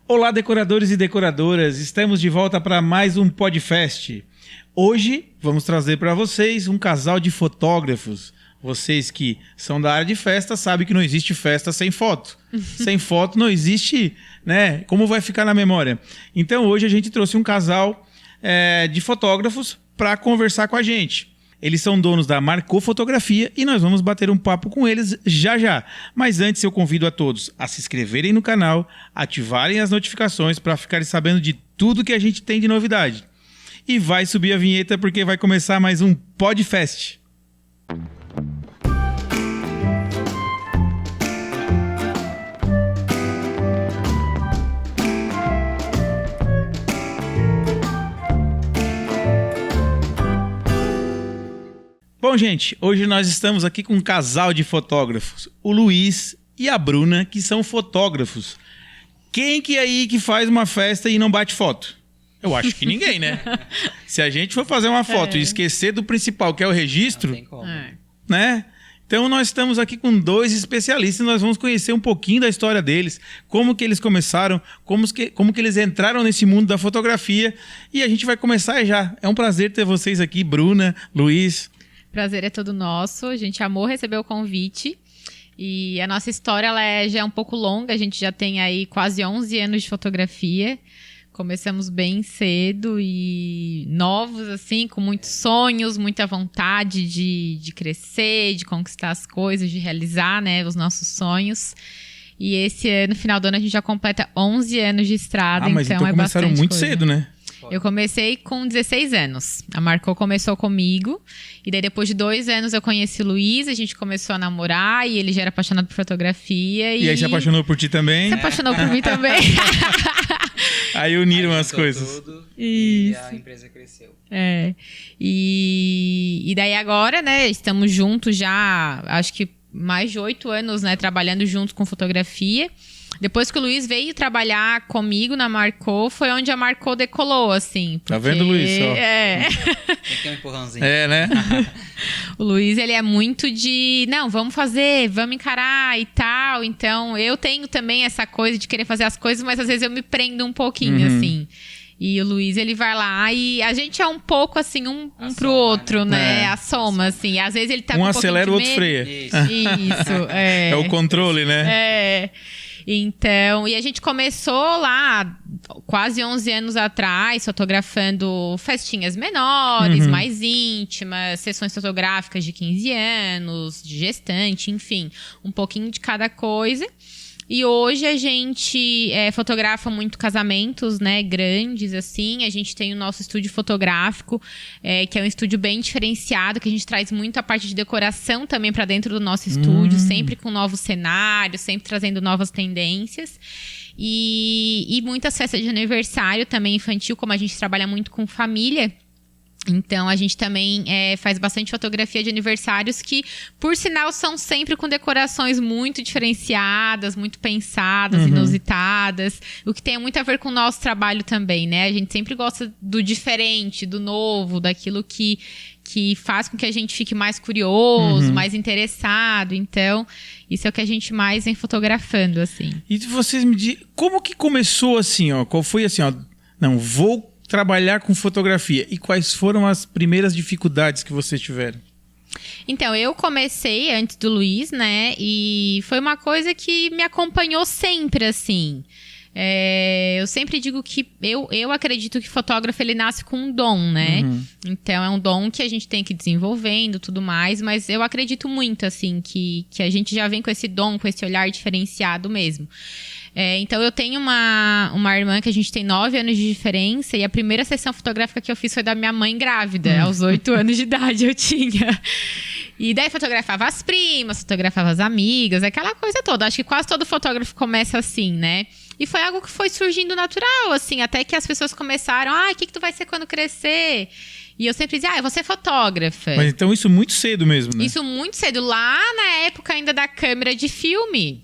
Olá, decoradores e decoradoras, estamos de volta para mais um Podfest. Hoje vamos trazer para vocês um casal de fotógrafos. Vocês que são da área de festa sabem que não existe festa sem foto. Sem foto não existe, né? Como vai ficar na memória? Então hoje a gente trouxe um casal de fotógrafos para conversar com a gente. Eles são donos da Marcou Fotografia e nós vamos bater um papo com eles já já. Mas antes eu convido a todos a se inscreverem no canal, ativarem as notificações para ficarem sabendo de tudo que a gente tem de novidade. E vai subir a vinheta porque vai começar mais um Podfest. Bom, gente, hoje nós estamos aqui com um casal de fotógrafos, o Luiz e a Bruna, que são fotógrafos. Quem que é aí que faz uma festa e não bate foto? Eu acho que ninguém, né? Se a gente for fazer uma foto e esquecer do principal, que é o registro, Não tem como. né? Então nós estamos aqui com dois especialistas e nós vamos conhecer um pouquinho da história deles, como que eles começaram, como que eles entraram nesse mundo da fotografia, e a gente vai começar já. É um prazer ter vocês aqui, Bruna, Luiz. Prazer é todo nosso, a gente amou receber o convite e a nossa história já é um pouco longa, a gente já tem aí quase 11 anos de fotografia, começamos bem cedo e novos assim, com muitos sonhos, muita vontade de crescer, de conquistar as coisas, de realizar, né, os nossos sonhos. E esse ano, final do ano, a gente já completa 11 anos de estrada, mas então é começaram bastante muito coisa. cedo, né? Eu comecei com 16 anos. A Marcou começou comigo. E daí, depois de 2 anos, eu conheci o Luiz. A gente começou a namorar. E ele já era apaixonado por fotografia. E aí se apaixonou por ti também? Se apaixonou por mim também. Aí uniram Aí as juntou coisas. tudo Isso. E a empresa cresceu. E daí agora, né? Estamos juntos já, acho que mais de 8 anos, né? Trabalhando juntos com fotografia. Depois que o Luiz veio trabalhar comigo na Marcou, foi onde a Marcou decolou, assim. Tá vendo, Luiz? Ó. Tem que ter um empurrãozinho. É, né? O Luiz, ele é muito de, não, vamos fazer, vamos encarar e tal. Então, eu tenho também essa coisa de querer fazer as coisas, mas às vezes eu me prendo um pouquinho, assim. E o Luiz, ele vai lá e a gente é um pouco, assim, um pro outro, né? A soma, assim. Às vezes ele tá com um acelera, o outro medo. freia. Isso, é. É o controle, né? É. Então, e a gente começou lá quase 11 anos atrás, fotografando festinhas menores, mais íntimas, sessões fotográficas de 15 anos, de gestante, enfim, um pouquinho de cada coisa. E hoje a gente fotografa muito casamentos, né, grandes, assim. A gente tem o nosso estúdio fotográfico, que é um estúdio bem diferenciado, que a gente traz muito a parte de decoração também para dentro do nosso estúdio, sempre com novos cenários, sempre trazendo novas tendências. E muitas festas de aniversário também infantil, como a gente trabalha muito com família. Então, a gente também faz bastante fotografia de aniversários que, por sinal, são sempre com decorações muito diferenciadas, muito pensadas, inusitadas. O que tem muito a ver com o nosso trabalho também, né? A gente sempre gosta do diferente, do novo, daquilo que faz com que a gente fique mais curioso, mais interessado. Então, isso é o que a gente mais vem fotografando, assim. E vocês me dizem, como que começou assim, ó? Qual foi assim, ó? Não, vou trabalhar com fotografia. E quais foram as primeiras dificuldades que vocês tiveram? Então, eu comecei antes do Luiz, né? E foi uma coisa que me acompanhou sempre, assim. Eu sempre digo que eu acredito que fotógrafo, ele nasce com um dom, né? Então, é um dom que a gente tem que ir desenvolvendo, tudo mais. Mas eu acredito muito, assim, que a gente já vem com esse dom, com esse olhar diferenciado mesmo. Então, eu tenho uma irmã que a gente tem 9 anos de diferença. E a primeira sessão fotográfica que eu fiz foi da minha mãe grávida. Aos 8 anos de idade eu tinha. E daí fotografava as primas, fotografava as amigas, aquela coisa toda. Acho que quase todo fotógrafo começa assim, né? E foi algo que foi surgindo natural, assim. Até que as pessoas começaram, o que tu vai ser quando crescer? E eu sempre dizia, eu vou ser fotógrafa. Mas então isso muito cedo mesmo, né? Isso muito cedo. Lá na época ainda da câmera de filme.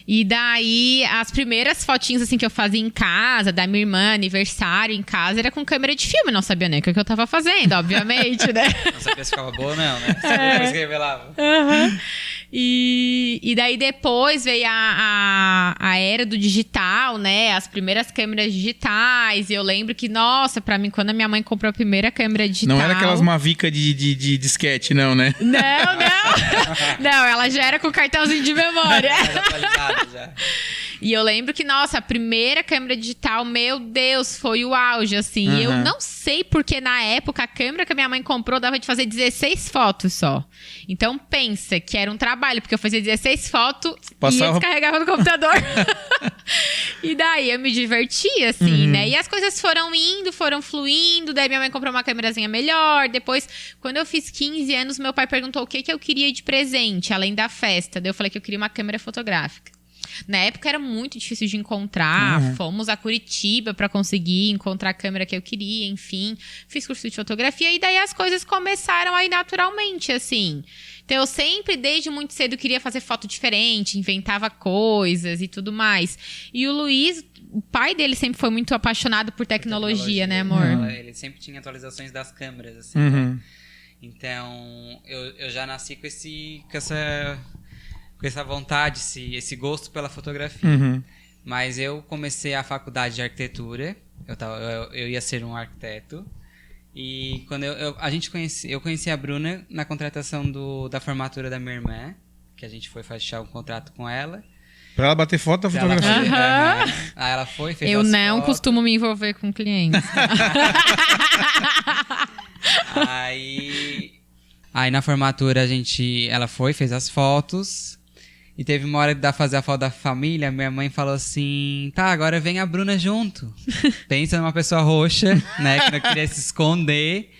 E daí, as primeiras fotinhas assim que eu fazia em casa, da minha irmã, aniversário em casa, era com câmera de filme. Não sabia nem o que eu tava fazendo, obviamente, né? Não sabia se ficava boa ou não, né? Só depois que revelava. Uhum. E daí depois veio a era do digital, né? As primeiras câmeras digitais. E eu lembro que, nossa, pra mim, quando a minha mãe comprou a primeira câmera digital... Não era aquelas Mavica de disquete, não, né? Não. Não, ela já era com cartãozinho de memória. Mais atualizado já. E eu lembro que, nossa, a primeira câmera digital, meu Deus, foi o auge, assim. Uhum. Eu não sei porque, na época, a câmera que a minha mãe comprou dava de fazer 16 fotos só. Então, pensa que era um trabalho, porque eu fazia 16 fotos e eu descarregava no computador. E daí eu me divertia, assim, né? E as coisas foram indo, foram fluindo. Daí minha mãe comprou uma câmerazinha melhor. Depois, quando eu fiz 15 anos, meu pai perguntou o que eu queria de presente, além da festa. Daí eu falei que eu queria uma câmera fotográfica. Na época era muito difícil de encontrar, fomos a Curitiba para conseguir encontrar a câmera que eu queria, enfim. Fiz curso de fotografia e daí as coisas começaram aí naturalmente, assim. Então eu sempre, desde muito cedo, queria fazer foto diferente, inventava coisas e tudo mais. E o Luiz, o pai dele sempre foi muito apaixonado por tecnologia, né, amor? Ele sempre tinha atualizações das câmeras, assim, né? Então, eu já nasci com essa vontade, esse gosto pela fotografia. Mas eu comecei a faculdade de arquitetura, eu ia ser um arquiteto, e quando eu conheci a Bruna na contratação da formatura da minha irmã, que a gente foi fechar um contrato com ela. Pra ela bater foto da fotografia. Aí ela foi, fez eu as não fotos. costumo me envolver com clientes. Aí na formatura ela foi, fez as fotos. E teve uma hora de fazer a foto da família, minha mãe falou assim, tá, agora vem a Bruna junto. Pensa numa pessoa roxa, né, que não queria se esconder.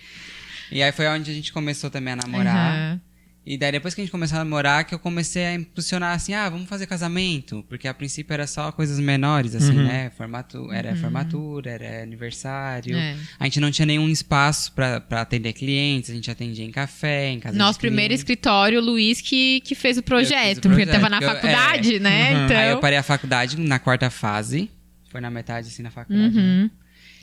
E aí foi onde a gente começou também a namorar. E daí depois que a gente começou a namorar, que eu comecei a impulsionar assim, vamos fazer casamento. Porque a princípio era só coisas menores, assim, né? Formatura, era aniversário. A gente não tinha nenhum espaço pra atender clientes, a gente atendia em café, em casa Nosso de primeiro cliente. escritório, o Luiz que fez o projeto, porque ele tava na faculdade, né? Então... Aí eu parei a faculdade na 4ª fase, foi na metade, assim, na faculdade, né?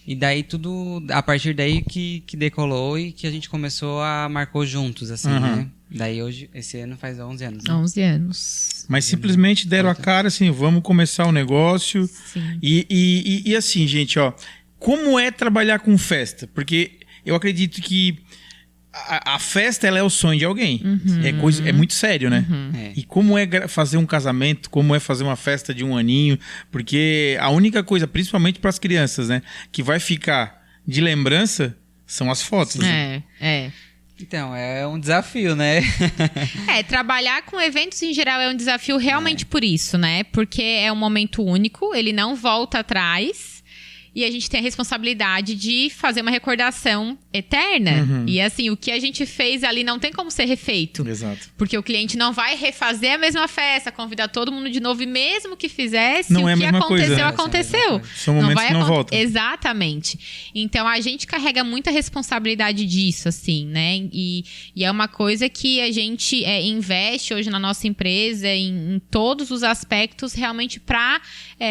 E daí tudo, a partir daí que decolou e que a gente começou a marcou juntos, assim, né? Daí hoje, esse ano faz 11 anos, né? 11 anos. Mas simplesmente deram a cara assim, vamos começar o negócio. Sim. E assim, gente, ó, como é trabalhar com festa? Porque eu acredito que a festa, ela é o sonho de alguém. É muito sério, né? E como é fazer um casamento, como é fazer uma festa de 1 aninho, porque a única coisa, principalmente para as crianças, né, que vai ficar de lembrança são as fotos. Né? Então, é um desafio, né? Trabalhar com eventos em geral é um desafio realmente por isso, né? Porque é um momento único, ele não volta atrás. E a gente tem a responsabilidade de fazer uma recordação eterna. E assim, o que a gente fez ali não tem como ser refeito. Exato. Porque o cliente não vai refazer a mesma festa, convidar todo mundo de novo. E mesmo que fizesse, não o é que aconteceu, coisa. aconteceu. São momentos que não voltam. Exatamente. Então, a gente carrega muita responsabilidade disso, assim, né? E é uma coisa que a gente investe hoje na nossa empresa, em todos os aspectos, realmente para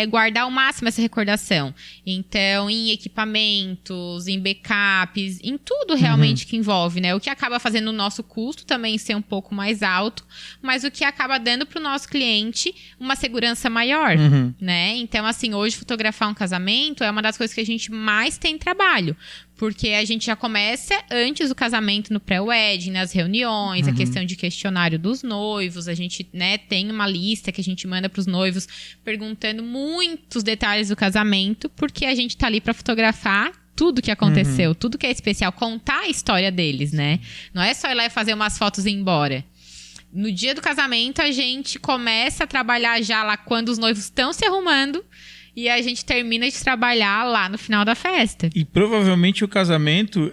guardar ao máximo essa recordação. Então, em equipamentos, em backups, em tudo realmente que envolve, né? O que acaba fazendo o nosso custo também ser um pouco mais alto, mas o que acaba dando para o nosso cliente uma segurança maior, né? Então, assim, hoje fotografar um casamento é uma das coisas que a gente mais tem trabalho. Porque a gente já começa antes do casamento no pré-wedding, nas reuniões, a questão de questionário dos noivos. A gente, né, tem uma lista que a gente manda para os noivos perguntando muitos detalhes do casamento, porque a gente tá ali para fotografar tudo que aconteceu, tudo que é especial, contar a história deles, né? Não é só ir lá e fazer umas fotos e ir embora. No dia do casamento, a gente começa a trabalhar já lá quando os noivos estão se arrumando. E a gente termina de trabalhar lá no final da festa. E provavelmente o casamento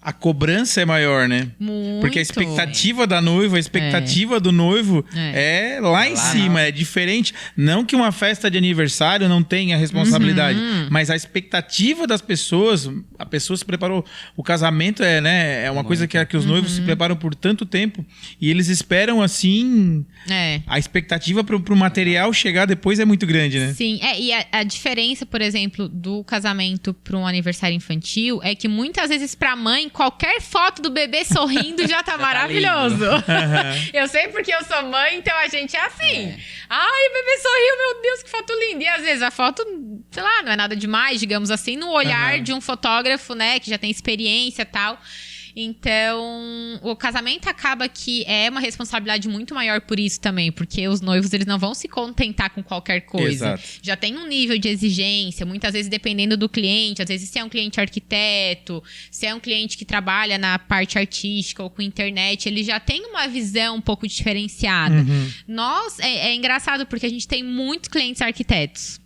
a cobrança é maior, né? Muito. Porque a expectativa da noiva, a expectativa do noivo é lá em cima, é diferente. Não que uma festa de aniversário não tenha responsabilidade, mas a expectativa das pessoas, a pessoa se preparou. O casamento é uma coisa que os noivos se preparam por tanto tempo e eles esperam assim. A expectativa pro material chegar depois é muito grande, né? Sim, e a diferença, por exemplo, do casamento para um aniversário infantil é que muitas vezes pra mãe qualquer foto do bebê sorrindo já tá maravilhoso. Eu sei porque eu sou mãe, então a gente é assim. Ai, o bebê sorriu, meu Deus, que foto linda. E às vezes a foto, sei lá, não é nada demais, digamos assim, no olhar de um fotógrafo, né, que já tem experiência e tal. Então, o casamento acaba que é uma responsabilidade muito maior por isso também, porque os noivos, eles não vão se contentar com qualquer coisa. Exato. Já tem um nível de exigência, muitas vezes dependendo do cliente, às vezes se é um cliente arquiteto, se é um cliente que trabalha na parte artística ou com internet, ele já tem uma visão um pouco diferenciada. Nós, é engraçado porque a gente tem muitos clientes arquitetos.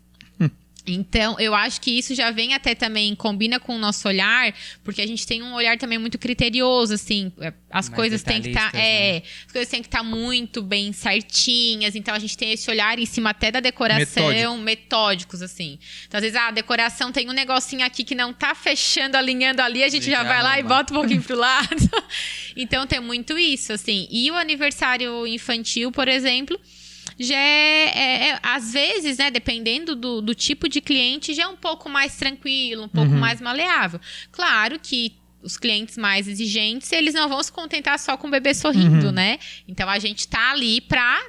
Então, eu acho que isso já vem até também, combina com o nosso olhar, porque a gente tem um olhar também muito criterioso, assim, as coisas têm que estar, né? as coisas têm que estar muito bem certinhas, então a gente tem esse olhar em cima até da decoração, metódicos, assim. Então, às vezes, a decoração tem um negocinho aqui que não tá fechando, alinhando ali, a gente já vai lá e bota um pouquinho pro lado. Então, tem muito isso, assim. E o aniversário infantil, por exemplo, já às vezes, né, dependendo do tipo de cliente, já é um pouco mais tranquilo, um pouco mais maleável. Claro que os clientes mais exigentes, eles não vão se contentar só com o bebê sorrindo, né? Então, a gente tá ali pra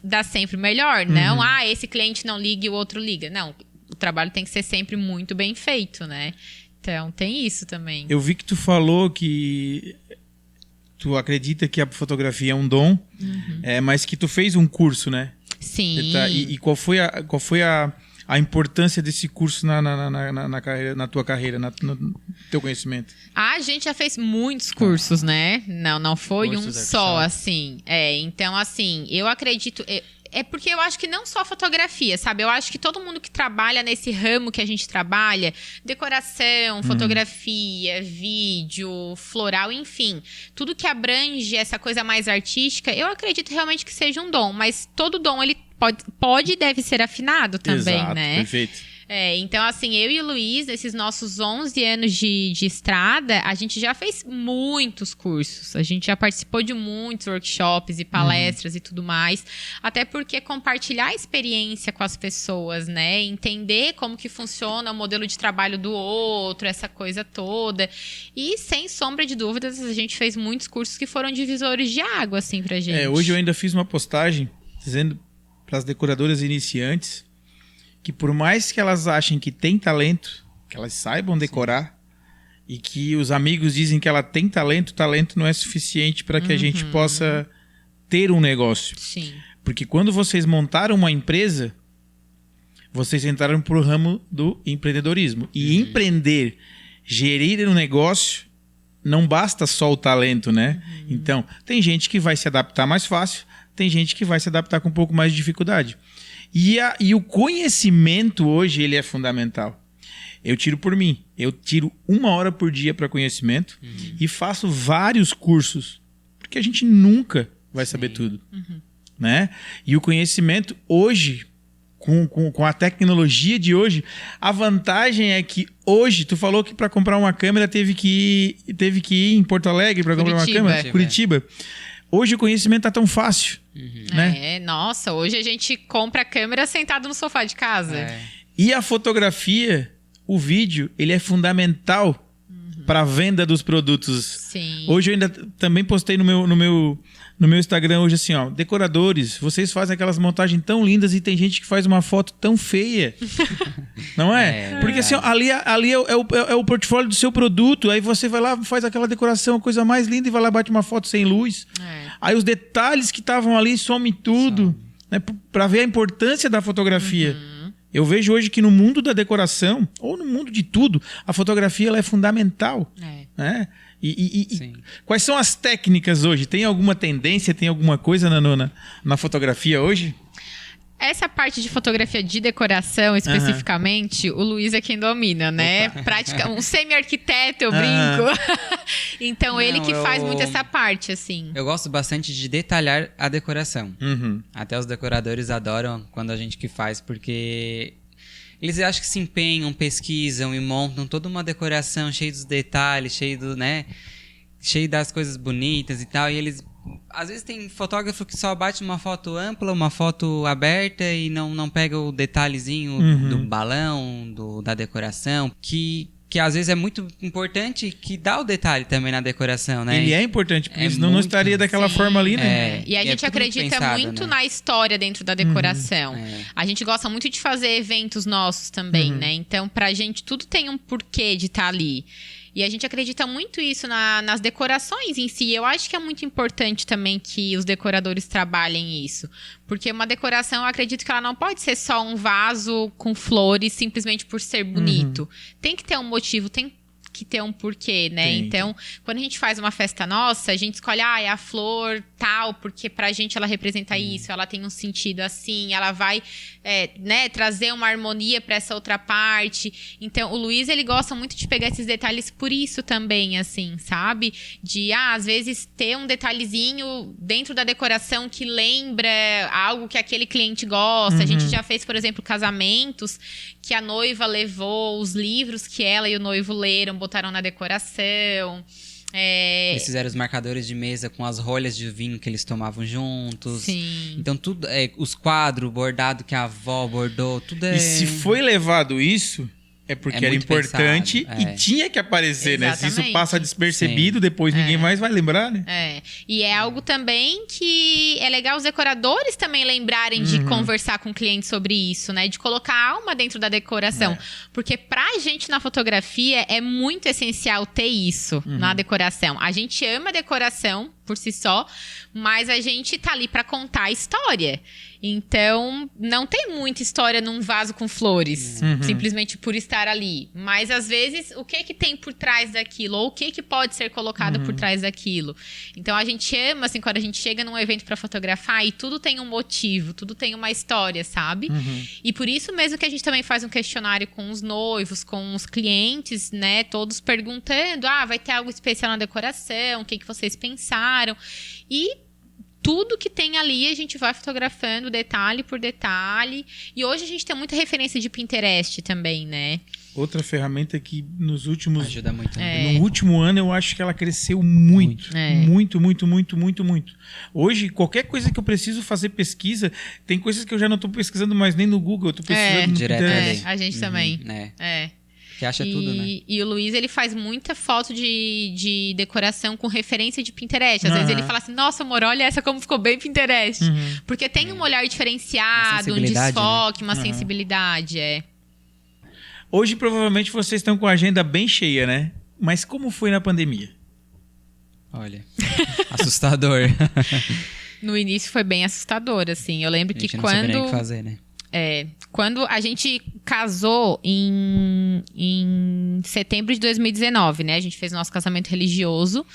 dar sempre o melhor. Não, esse cliente não liga e o outro liga. Não, o trabalho tem que ser sempre muito bem feito, né? Então, tem isso também. Eu vi que tu falou que tu acredita que a fotografia é um dom, mas que tu fez um curso, né? Sim. E qual foi a importância desse curso na tua carreira, no teu conhecimento? A gente já fez muitos cursos, né? Não foi Cursos um só, workshop. assim. Então, assim, eu acredito... É porque eu acho que não só fotografia, sabe? Eu acho que todo mundo que trabalha nesse ramo que a gente trabalha, decoração, fotografia, vídeo, floral, enfim, tudo que abrange essa coisa mais artística, eu acredito realmente que seja um dom, mas todo dom, ele pode e deve ser afinado também, Exato, né? Perfeito. Então, assim, eu e o Luiz, nesses nossos 11 anos de estrada, a gente já fez muitos cursos. A gente já participou de muitos workshops e palestras e tudo mais. Até porque compartilhar a experiência com as pessoas, né? Entender como que funciona o modelo de trabalho do outro, essa coisa toda. E, sem sombra de dúvidas, a gente fez muitos cursos que foram divisores de água, assim, pra gente. Hoje eu ainda fiz uma postagem dizendo para as decoradoras iniciantes que por mais que elas achem que tem talento, que elas saibam decorar, e que os amigos dizem que ela tem talento, talento não é suficiente para que a gente possa ter um negócio. Sim. Porque quando vocês montaram uma empresa, vocês entraram pro ramo do empreendedorismo. E empreender, gerir um negócio, não basta só o talento, né? Então, tem gente que vai se adaptar mais fácil, tem gente que vai se adaptar com um pouco mais de dificuldade. E o conhecimento hoje, ele é fundamental. Eu tiro por mim. Eu tiro 1 hora por dia para conhecimento e faço vários cursos. Porque a gente nunca vai saber tudo. Né? E o conhecimento hoje, com a tecnologia de hoje, a vantagem é que hoje, tu falou que para comprar uma câmera teve que ir em Porto Alegre para comprar uma câmera. Curitiba. Hoje o conhecimento tá tão fácil. Né? Nossa, hoje a gente compra a câmera sentado no sofá de casa. E a fotografia, o vídeo, ele é fundamental para a venda dos produtos. Sim. Hoje eu ainda também postei no meu Instagram hoje assim, ó, decoradores, vocês fazem aquelas montagens tão lindas e tem gente que faz uma foto tão feia. Não é? Porque assim, ó, ali é o portfólio do seu produto, aí você vai lá, faz aquela decoração, a coisa mais linda, e vai lá bate uma foto sem luz. Aí os detalhes que estavam ali somem tudo, né, para ver a importância da fotografia. Eu vejo hoje que no mundo da decoração, ou no mundo de tudo, a fotografia ela é fundamental. Né? E quais são as técnicas hoje? Tem alguma tendência, tem alguma coisa na fotografia hoje? Essa parte de fotografia de decoração, especificamente, o Luiz é quem domina, né? Um semi-arquiteto, eu brinco. Então, ele que faz muito essa parte, assim. Eu gosto bastante de detalhar a decoração. Até os decoradores adoram quando a gente que faz, porque eles acham que se empenham, pesquisam e montam toda uma decoração cheia dos detalhes, cheio das coisas bonitas e tal, e eles... Às vezes tem fotógrafo que só bate uma foto ampla, uma foto aberta e não pega o detalhezinho do balão, da decoração, que que às vezes é muito importante, que dá o detalhe também na decoração, né? Ele é importante, porque senão não estaria daquela forma ali, né? E a gente acredita pensado, muito né? na história dentro da decoração. A gente gosta muito de fazer eventos nossos também, né? Então, pra gente, tudo tem um porquê de estar ali. E a gente acredita muito isso nas decorações em si. Eu acho que é muito importante também que os decoradores trabalhem isso. Porque uma decoração, eu acredito que ela não pode ser só um vaso com flores simplesmente por ser bonito. Tem que ter um motivo, tem que ter um porquê, né? Tem. Então, quando a gente faz uma festa nossa, a gente escolhe, é a flor tal, porque pra gente ela representa isso, ela tem um sentido assim, ela vai, né, trazer uma harmonia pra essa outra parte. Então, o Luiz, ele gosta muito de pegar esses detalhes por isso também, assim, sabe? De, às vezes, ter um detalhezinho dentro da decoração que lembra algo que aquele cliente gosta. A gente já fez, por exemplo, casamentos que a noiva levou os livros que ela e o noivo leram, botaram na decoração. Eles fizeram os marcadores de mesa com as rolhas de vinho que eles tomavam juntos. Sim. Então, tudo, os quadros, bordado que a avó bordou, tudo é... E se foi levado isso, é porque era muito importante pensado, e tinha que aparecer, né? Se isso Exatamente. passa despercebido, depois ninguém mais vai lembrar, né? E é algo também que é legal os decoradores também lembrarem de conversar com o cliente sobre isso, né? De colocar alma dentro da decoração. Porque pra gente na fotografia é muito essencial ter isso na decoração. A gente ama a decoração por si só, mas a gente tá ali pra contar a história. Então, não tem muita história num vaso com flores, simplesmente por estar ali. Mas, às vezes, o que tem por trás daquilo? Ou o que pode ser colocado por trás daquilo? Então, a gente ama, assim, quando a gente chega num evento pra fotografar e tudo tem um motivo, tudo tem uma história, sabe? E por isso mesmo que a gente também faz um questionário com os noivos, com os clientes, né? Todos perguntando, vai ter algo especial na decoração? O que vocês pensaram? E tudo que tem ali a gente vai fotografando detalhe por detalhe. E hoje a gente tem muita referência de Pinterest também, né? Outra ferramenta que nos últimos... Ajuda muito. No último ano eu acho que ela cresceu muito. Muito. Hoje, qualquer coisa que eu preciso fazer pesquisa, tem coisas que eu já não estou pesquisando mais nem no Google, eu tô pesquisando no direto Pinterest. A gente também. Que acha tudo, né? E o Luiz, ele faz muita foto de decoração com referência de Pinterest. Às vezes ele fala assim, nossa, amor, olha essa como ficou bem Pinterest. Porque tem um olhar diferenciado, um desfoque, uma sensibilidade, Hoje, provavelmente, vocês estão com a agenda bem cheia, né? Mas como foi na pandemia? Olha, assustador. No início foi bem assustador, assim. Eu lembro que não sabia nem o que fazer, né? Quando a gente casou em setembro de 2019, né? A gente fez o nosso casamento religioso.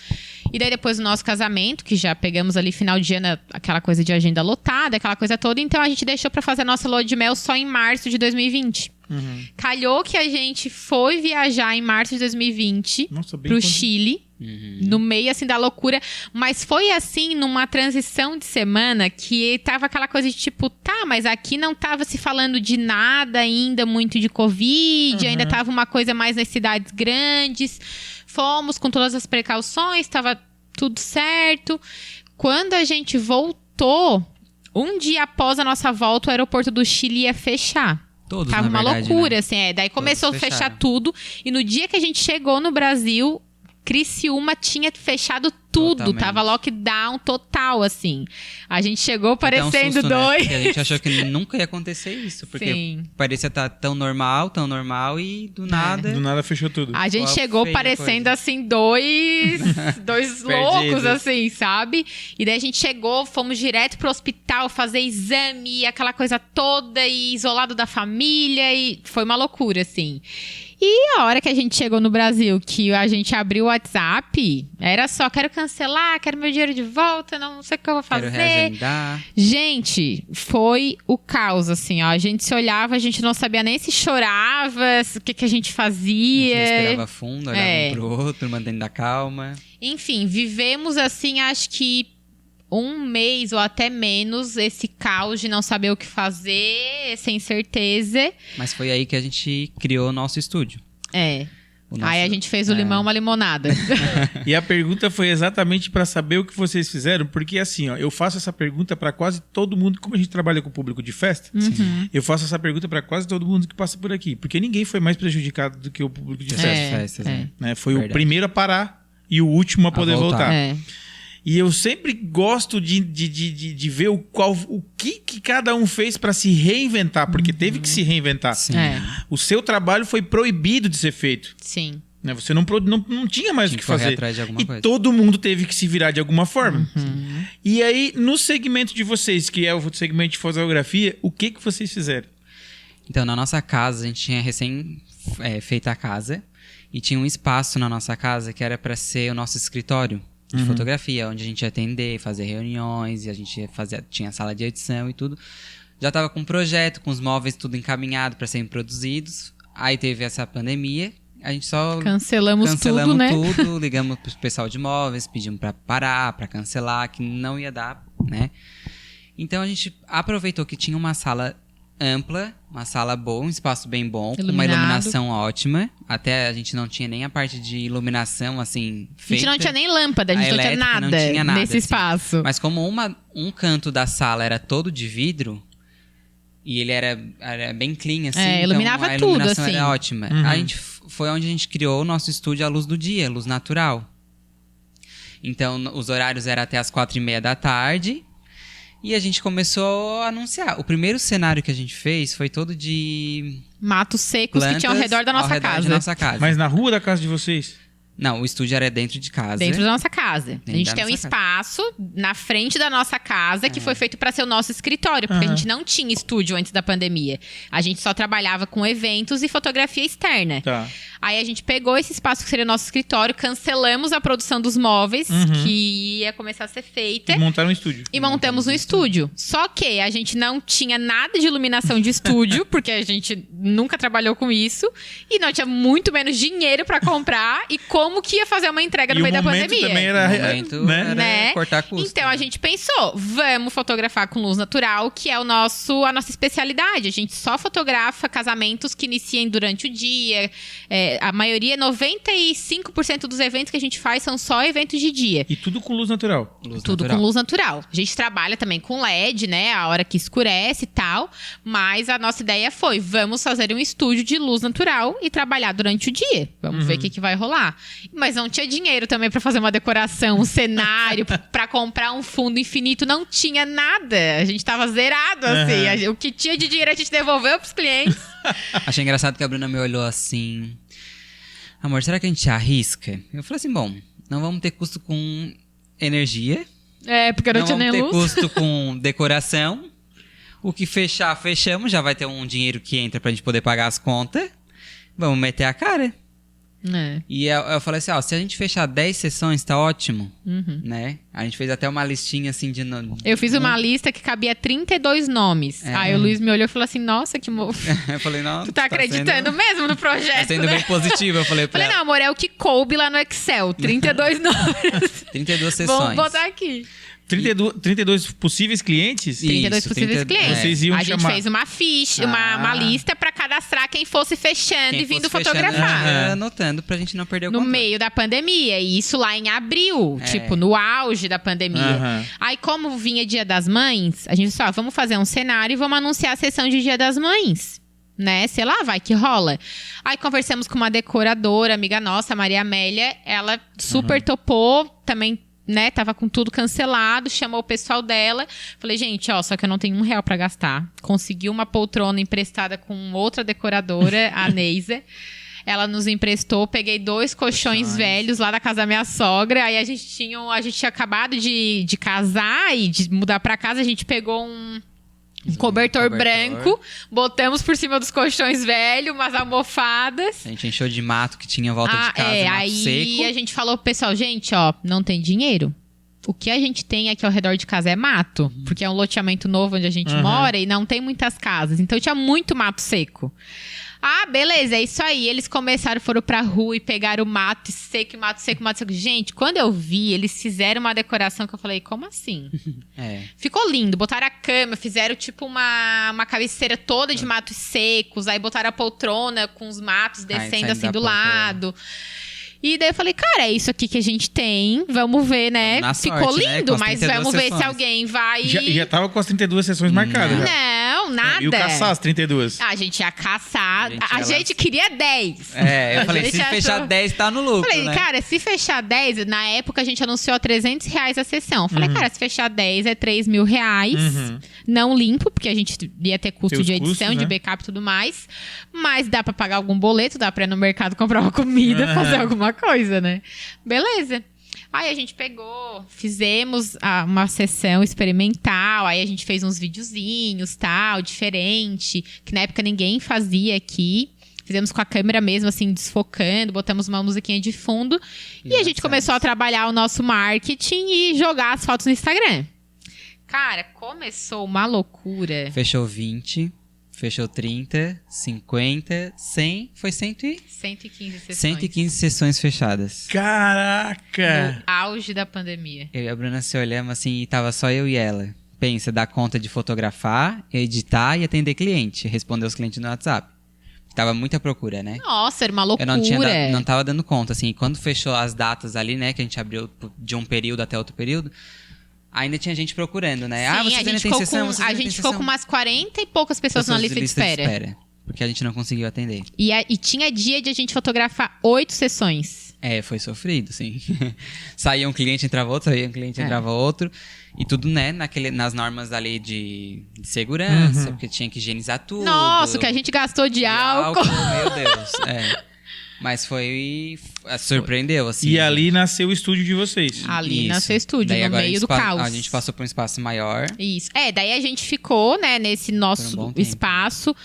E daí, depois do nosso casamento, que já pegamos ali final de ano, aquela coisa de agenda lotada, aquela coisa toda. Então, a gente deixou pra fazer a nossa lua de mel só em março de 2020. Calhou que a gente foi viajar em março de 2020 pro Chile. No meio, assim, da loucura. Mas foi, assim, numa transição de semana que tava aquela coisa de tipo, mas aqui não tava se falando de nada ainda, muito de Covid, ainda tava uma coisa mais nas cidades grandes. Fomos com todas as precauções, tava tudo certo. Quando a gente voltou, um dia após a nossa volta, o aeroporto do Chile ia fechar. Todos, tava na uma verdade, loucura, né? assim, Daí começou a fechar fecharam. tudo. E no dia que a gente chegou no Brasil, Criciúma tinha fechado tudo. Totalmente. Tava lockdown total, assim. A gente chegou Até um parecendo susto, né? dois. Porque a gente achou que nunca ia acontecer isso. Porque Sim. parecia estar tão normal e do nada... Do nada fechou tudo. A gente Qual chegou feia parecendo, coisa. assim, dois loucos, Perdidos. assim, sabe? E daí a gente chegou, fomos direto pro hospital fazer exame, aquela coisa toda, e isolado da família, e foi uma loucura, assim. E a hora que a gente chegou no Brasil, que a gente abriu o WhatsApp, era só, quero cancelar, quero meu dinheiro de volta, não sei o que eu vou fazer. Quero reagendar. Gente, foi o caos, assim, ó. A gente se olhava, a gente não sabia nem se chorava, o que a gente A fazia. gente respirava fundo, olhava um pro outro, mantendo a calma. Enfim, vivemos, assim, acho que um mês ou até menos, esse caos de não saber o que fazer, sem certeza. Mas foi aí que a gente criou o nosso estúdio. Aí a gente fez o limão, uma limonada. E a pergunta foi exatamente para saber o que vocês fizeram, porque assim, ó, eu faço essa pergunta para quase todo mundo, como a gente trabalha com o público de festa, eu faço essa pergunta para quase todo mundo que passa por aqui, porque ninguém foi mais prejudicado do que o público de festa. Né? Foi Verdade. o primeiro a parar e o último a poder voltar. E eu sempre gosto de ver o que cada um fez para se reinventar, porque teve que se reinventar. Sim. O seu trabalho foi proibido de ser feito. Sim. Né? Você não tinha mais o que correr fazer. atrás de alguma E coisa. todo mundo teve que se virar de alguma forma. E aí, no segmento de vocês, que é o segmento de fotografia, o que vocês fizeram? Então, na nossa casa, a gente tinha recém feito a casa. E tinha um espaço na nossa casa que era para ser o nosso escritório de fotografia, onde a gente ia atender, fazer reuniões, e a gente tinha sala de edição e tudo. Já estava com um projeto, com os móveis tudo encaminhado para serem produzidos. Aí teve essa pandemia, a gente só Cancelamos tudo, né? tudo, ligamos pro pessoal de móveis, pedimos para parar, para cancelar, que não ia dar, né? Então a gente aproveitou que tinha uma sala ampla, uma sala boa, um espaço bem bom, com uma iluminação ótima. Até a gente não tinha nem a parte de iluminação, assim, feita. A gente não tinha nem lâmpada, a gente não tinha nada, nesse assim. espaço. Mas como um canto da sala era todo de vidro, e ele era bem clean, assim, iluminava então a tudo, iluminação assim. era ótima. Foi onde a gente criou o nosso estúdio à luz do dia, luz natural. Então, os horários eram até as 4:30 da tarde. E a gente começou a anunciar. O primeiro cenário que a gente fez foi todo de matos secos que tinham ao redor da nossa casa. Mas na rua da casa de vocês? Não, o estúdio era dentro de casa. Dentro da nossa casa. A gente tem um espaço na frente da nossa casa que foi feito para ser o nosso escritório, porque a gente não tinha estúdio antes da pandemia. A gente só trabalhava com eventos e fotografia externa. Tá. Aí a gente pegou esse espaço que seria o nosso escritório, cancelamos a produção dos móveis, que ia começar a ser feita. E montaram um estúdio. E montamos um estúdio. Só que a gente não tinha nada de iluminação de estúdio, porque a gente nunca trabalhou com isso. E não tinha muito menos dinheiro pra comprar. E como que ia fazer uma entrega no meio da pandemia? Também era, era cortar custo. Então a gente pensou, vamos fotografar com luz natural, que é a nossa especialidade. A gente só fotografa casamentos que iniciam durante o dia. A maioria, 95% dos eventos que a gente faz são só eventos de dia. E tudo com luz natural. Com luz natural. A gente trabalha também com LED, né? A hora que escurece e tal. Mas a nossa ideia foi, vamos fazer um estúdio de luz natural e trabalhar durante o dia. Vamos ver o que vai rolar. Mas não tinha dinheiro também pra fazer uma decoração, um cenário, pra comprar um fundo infinito. Não tinha nada. A gente tava zerado, assim. O que tinha de dinheiro a gente devolveu pros clientes. Achei engraçado que a Bruna me olhou assim... Amor, será que a gente arrisca? Eu falei assim, bom, não vamos ter custo com energia. Porque não tinha nem luz. Não vamos ter custo com decoração. O que fechar, fechamos. Já vai ter um dinheiro que entra pra gente poder pagar as contas. Vamos meter a cara. E eu falei assim, se a gente fechar 10 sessões, tá ótimo, né? A gente fez até uma listinha assim de nomes. Eu fiz uma lista que cabia 32 nomes. Aí o Luiz me olhou e falou assim, nossa, que Eu falei, não, tu tá acreditando mesmo no projeto, tá sendo bem positivo. Eu falei pra ela. Não, amor, é o que coube lá no Excel. 32 nomes. 32 sessões. Vamos botar aqui. 32 possíveis clientes? 32 possíveis clientes. Vocês iam a gente fez uma ficha, uma lista pra cadastrar quem fosse fechando e vindo fotografar. Anotando pra gente não perder o No controle. meio da pandemia. E isso lá em abril, tipo, no auge da pandemia. Aí, como vinha Dia das Mães, a gente só, vamos fazer um cenário e vamos anunciar a sessão de Dia das Mães. Né? Sei lá, vai que rola. Aí conversamos com uma decoradora, amiga nossa, Maria Amélia. Ela super topou, também, né? Tava com tudo cancelado, chamou o pessoal dela. Falei, gente, só que eu não tenho R$1 pra gastar. Consegui uma poltrona emprestada com outra decoradora, a Neisa. Ela nos emprestou, peguei 2 colchões velhos lá da casa da minha sogra. Aí a gente tinha acabado de casar e de mudar pra casa. A gente pegou um cobertor branco, botamos por cima dos colchões velhos, umas almofadas. A gente encheu de mato que tinha em volta de casa, mato aí seco. a gente falou pro pessoal, gente, não tem dinheiro. o que a gente tem aqui ao redor de casa é mato. Porque é um loteamento novo onde a gente mora e não tem muitas casas. Então tinha muito mato seco. Ah, beleza, é isso aí. Eles foram pra rua e pegaram o mato seco, mato seco, mato seco. Gente, quando eu vi, eles fizeram uma decoração que eu falei, como assim? Ficou lindo. Botaram a cama, fizeram tipo uma cabeceira toda de matos secos. Aí botaram a poltrona com os matos descendo assim do lado. E daí eu falei, cara, é isso aqui que a gente tem. Vamos ver, né? Ficou lindo, né? Mas vamos ver se alguém vai... Já tava com as 32 sessões marcadas. Não, nada. E o caçar as 32? A gente ia caçar. A gente queria 10. Eu falei, se fechar 10, tá no lucro, falei, né? cara, se fechar 10... Na época, a gente anunciou R$300 a sessão. Falei, cara, se fechar 10 é R$3.000. Não limpo, porque a gente ia ter custo de edição, de backup e tudo mais. Mas dá pra pagar algum boleto, dá pra ir no mercado comprar uma comida, fazer alguma coisa, né? Beleza. Aí a gente pegou, fizemos uma sessão experimental, aí a gente fez uns videozinhos, tal, diferente, que na época ninguém fazia aqui. Fizemos com a câmera mesmo, assim, desfocando, botamos uma musiquinha de fundo. E a gente começou a trabalhar o nosso marketing e jogar as fotos no Instagram. Cara, começou uma loucura. Fechou 20... Fechou 30, 50, 100, foi 115 sessões. 115 sessões fechadas. Caraca! No auge da pandemia. Eu e a Bruna se olhamos assim e tava só eu e ela. Pensa, dar conta de fotografar, editar e atender cliente. Responder os clientes no WhatsApp. Tava muita procura, né? Nossa, era uma loucura. Eu não tava dando conta, assim. Quando fechou as datas ali, né, que a gente abriu de um período até outro período... Ainda tinha gente procurando, né? Sim, vocês ainda têm sessão? A gente ficou com umas 40 e poucas pessoas na lista de espera. Porque a gente não conseguiu atender. E tinha dia de a gente fotografar 8 sessões. Foi sofrido, sim. Saía um cliente, entrava outro, saía um cliente, entrava outro. E tudo, né, nas normas da lei de segurança, porque tinha que higienizar tudo. Nossa, o que a gente gastou de álcool. Meu Deus, Mas surpreendeu, assim. E ali nasceu o estúdio de vocês. Ali nasceu o estúdio, daí no meio do caos. A gente passou por um espaço maior. Isso. Daí a gente ficou, né, nesse nosso espaço,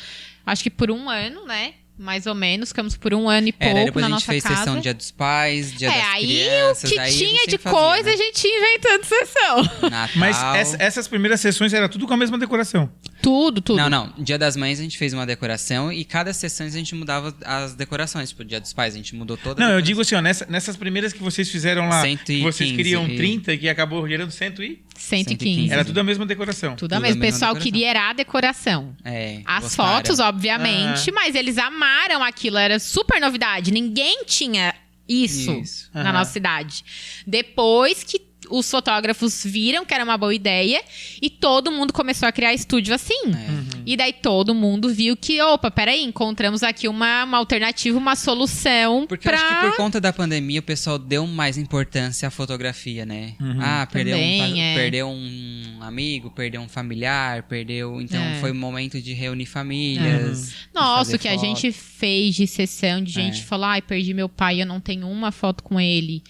acho que por um ano, né? Mais ou menos, ficamos por um ano e pouco na nossa casa. Depois a gente fez sessão Dia dos Pais, Dia das aí Crianças. O que tinha de coisa, a gente ia inventando sessão. Natal. Mas essas primeiras sessões era tudo com a mesma decoração? Tudo. Não. Dia das Mães a gente fez uma decoração e cada sessão a gente mudava as decorações. Tipo, Dia dos Pais a gente mudou toda a decoração. Eu digo assim, ó, nessas primeiras que vocês fizeram lá, 115, que vocês queriam 30, que acabou gerando 115. Era tudo a mesma decoração. Tudo a mesma. O pessoal queria era a decoração. As fotos, obviamente, mas eles amaram aquilo. Era super novidade. Ninguém tinha isso. Na nossa cidade. Depois que os fotógrafos viram que era uma boa ideia e todo mundo começou a criar estúdio assim. E daí todo mundo viu que, peraí, encontramos aqui uma alternativa, uma solução. Porque eu acho que por conta da pandemia o pessoal deu mais importância à fotografia, né? Perdeu um amigo, perdeu um familiar, Então foi um momento de reunir famílias. Nossa, o que a gente fez de sessão, de gente falar, perdi meu pai, eu não tenho uma foto com ele.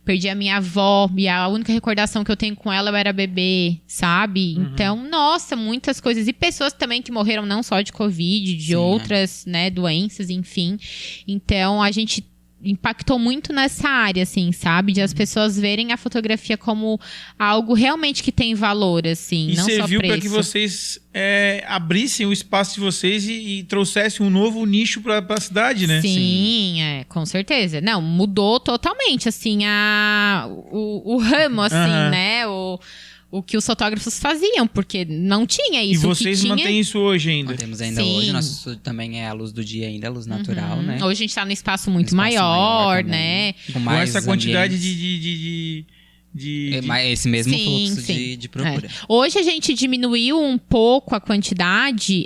Perdi a minha avó e a única recordação que eu tenho com ela eu era bebê, sabe? Então, nossa, muitas coisas. E pessoas também que morreram não só de Covid, de outras, né, doenças, enfim. Então, a gente impactou muito nessa área, assim, sabe? De as pessoas verem a fotografia como algo realmente que tem valor, assim, não só preço. E serviu para que vocês abrissem o espaço de vocês e trouxessem um novo nicho para a cidade, né? Sim, com certeza. Não, mudou totalmente, assim, o ramo, assim, né? O que os fotógrafos faziam, porque não tinha isso. E vocês mantêm isso hoje ainda? Mantemos ainda hoje. Nosso estúdio também é a luz do dia ainda, a luz natural, né? Hoje a gente tá num espaço muito maior, né? Com essa quantidade esse mesmo fluxo de procura. Hoje a gente diminuiu um pouco a quantidade,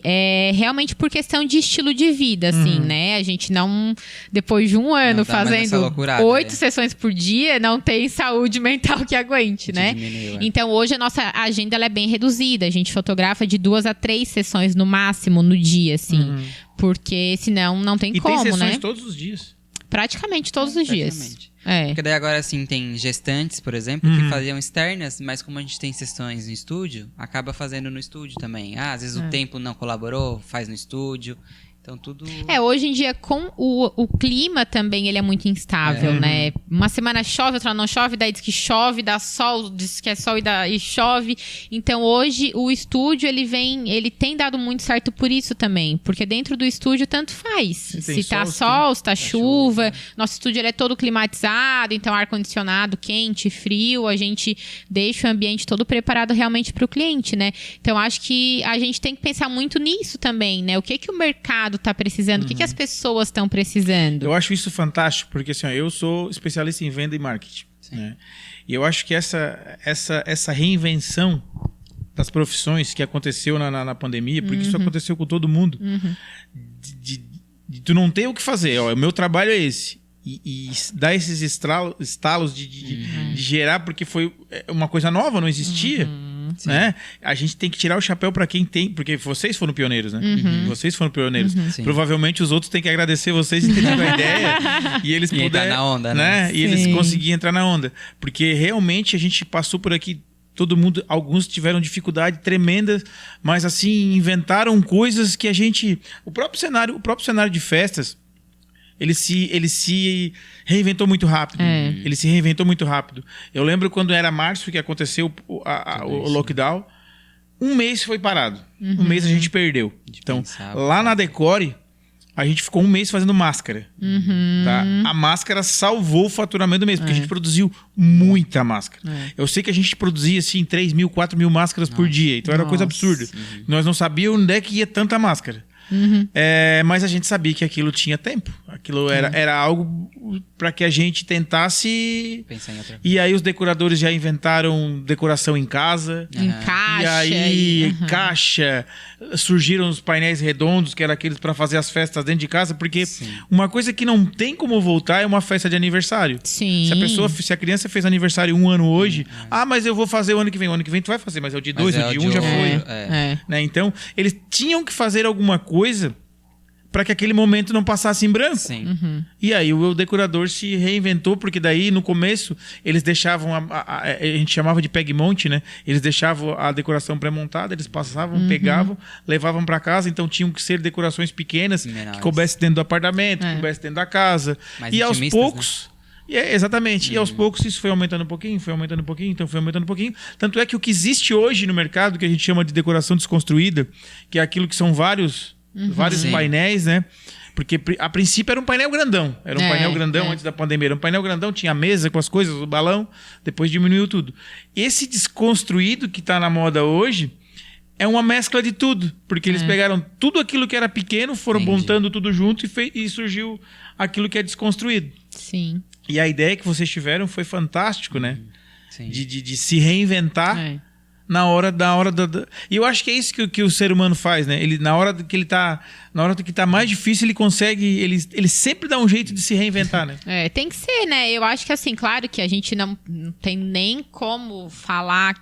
realmente por questão de estilo de vida, assim, né? A gente não, depois de um ano fazendo 8 sessões por dia, não tem saúde mental que aguente, né? Diminuiu, Então hoje a nossa agenda ela é bem reduzida, a gente fotografa de 2 a 3 sessões no máximo no dia, assim, porque senão não tem como, né? E tem sessões todos os dias? Praticamente todos os dias. Porque daí agora, assim, tem gestantes, por exemplo, que faziam externas, mas como a gente tem sessões no estúdio, acaba fazendo no estúdio também. Às vezes o tempo não colaborou, faz no estúdio. Então tudo... Hoje em dia, com o clima também, ele é muito instável, né? Uma semana chove, outra não chove, daí diz que chove, dá sol, diz que é sol e chove. Então, hoje, o estúdio, ele tem dado muito certo por isso também. Porque dentro do estúdio, tanto faz. Se tá sol, se tá chuva. Nosso estúdio, ele é todo climatizado, então ar-condicionado, quente, frio. A gente deixa o ambiente todo preparado realmente pro cliente, né? Então, acho que a gente tem que pensar muito nisso também, né? O que o mercado está precisando, o que as pessoas estão precisando. Eu acho isso fantástico, porque assim, eu sou especialista em venda e marketing. Né? E eu acho que essa reinvenção das profissões que aconteceu na pandemia, porque isso aconteceu com todo mundo, de tu não ter o que fazer. Ó, o meu trabalho é esse. E dar esses estalos de gerar, porque foi uma coisa nova, não existia. Né? A gente tem que tirar o chapéu para quem tem, porque vocês foram pioneiros, né? Vocês foram pioneiros. Provavelmente os outros têm que agradecer vocês de terem tido a ideia e eles puderem na onda, né? E eles conseguiam entrar na onda, porque realmente a gente passou por aqui. Todo mundo, alguns tiveram dificuldade tremenda, mas assim inventaram coisas que a gente, o próprio cenário de festas, ele se reinventou muito rápido. Ele se reinventou muito rápido. Eu lembro quando era março que aconteceu o lockdown. Um mês foi parado. Um mês a gente perdeu. Então, lá na Decore, a gente ficou um mês fazendo máscara. Tá? A máscara salvou o faturamento do mês, porque a gente produziu muita máscara. Eu sei que a gente produzia assim 3 mil, 4 mil máscaras por dia. Então era uma coisa absurda. Nós não sabíamos onde é que ia tanta máscara. Mas a gente sabia que aquilo tinha tempo. Aquilo era algo para que a gente tentasse. Pensar em outra. E aí os decoradores já inventaram decoração em casa. Em caixa. E aí, caixa. Surgiram os painéis redondos, que eram aqueles para fazer as festas dentro de casa. Porque uma coisa que não tem como voltar é uma festa de aniversário. Sim. Se a criança fez aniversário 1 ano hoje, mas eu vou fazer o ano que vem. O ano que vem tu vai fazer, mas é o de 2, o de 1 já foi. Né? Então, eles tinham que fazer alguma coisa para que aquele momento não passasse em branco. E aí o decorador se reinventou, porque daí no começo eles deixavam a gente chamava de peg-monte, né? Eles deixavam a decoração pré-montada, eles passavam, pegavam, levavam para casa, então tinham que ser decorações pequenas, que coubesse dentro do apartamento, que coubesse dentro da casa. Mais e aos poucos... Né? Exatamente. E aos poucos isso foi aumentando um pouquinho, então foi aumentando um pouquinho. Tanto é que o que existe hoje no mercado, que a gente chama de decoração desconstruída, que é aquilo que são vários painéis, né? Porque a princípio era um painel grandão. Era um painel grandão antes da pandemia. Era um painel grandão, tinha a mesa com as coisas, o balão, depois diminuiu tudo. Esse desconstruído que está na moda hoje é uma mescla de tudo. Porque eles pegaram tudo aquilo que era pequeno, foram montando tudo junto e surgiu aquilo que é desconstruído. Sim. E a ideia que vocês tiveram foi fantástico, né? De se reinventar na hora da... E eu acho que é isso que o ser humano faz, né? Ele, na hora que tá mais difícil, ele consegue... Ele sempre dá um jeito de se reinventar, né? Tem que ser, né? Eu acho que assim, claro que a gente não tem nem como falar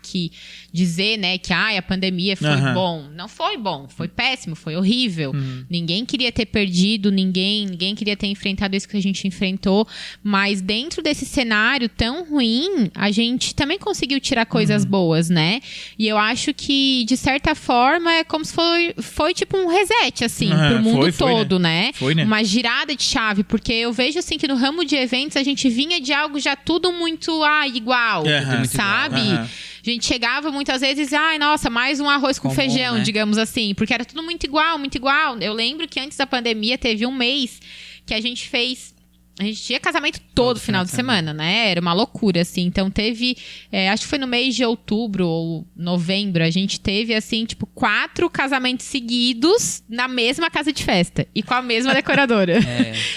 dizer, né, que a pandemia foi bom. Não foi bom, foi péssimo, foi horrível. Ninguém queria ter perdido, ninguém queria ter enfrentado isso que a gente enfrentou, mas dentro desse cenário tão ruim, a gente também conseguiu tirar coisas boas, né? E eu acho que, de certa forma, é como se foi tipo um reset, assim, pro mundo todo, né? Foi, né? Uma girada de chave, porque eu vejo, assim, que no ramo de eventos a gente vinha de algo já tudo muito, igual, sabe? A gente chegava muitas vezes, nossa, mais um arroz com feijão, né? Digamos assim, porque era tudo muito igual, muito igual. Eu lembro que antes da pandemia teve um mês que a gente tinha casamento todo final de semana, né? Era uma loucura, assim. Então teve, acho que foi no mês de outubro ou novembro, a gente teve, assim, tipo, 4 casamentos seguidos na mesma casa de festa. E com a mesma decoradora.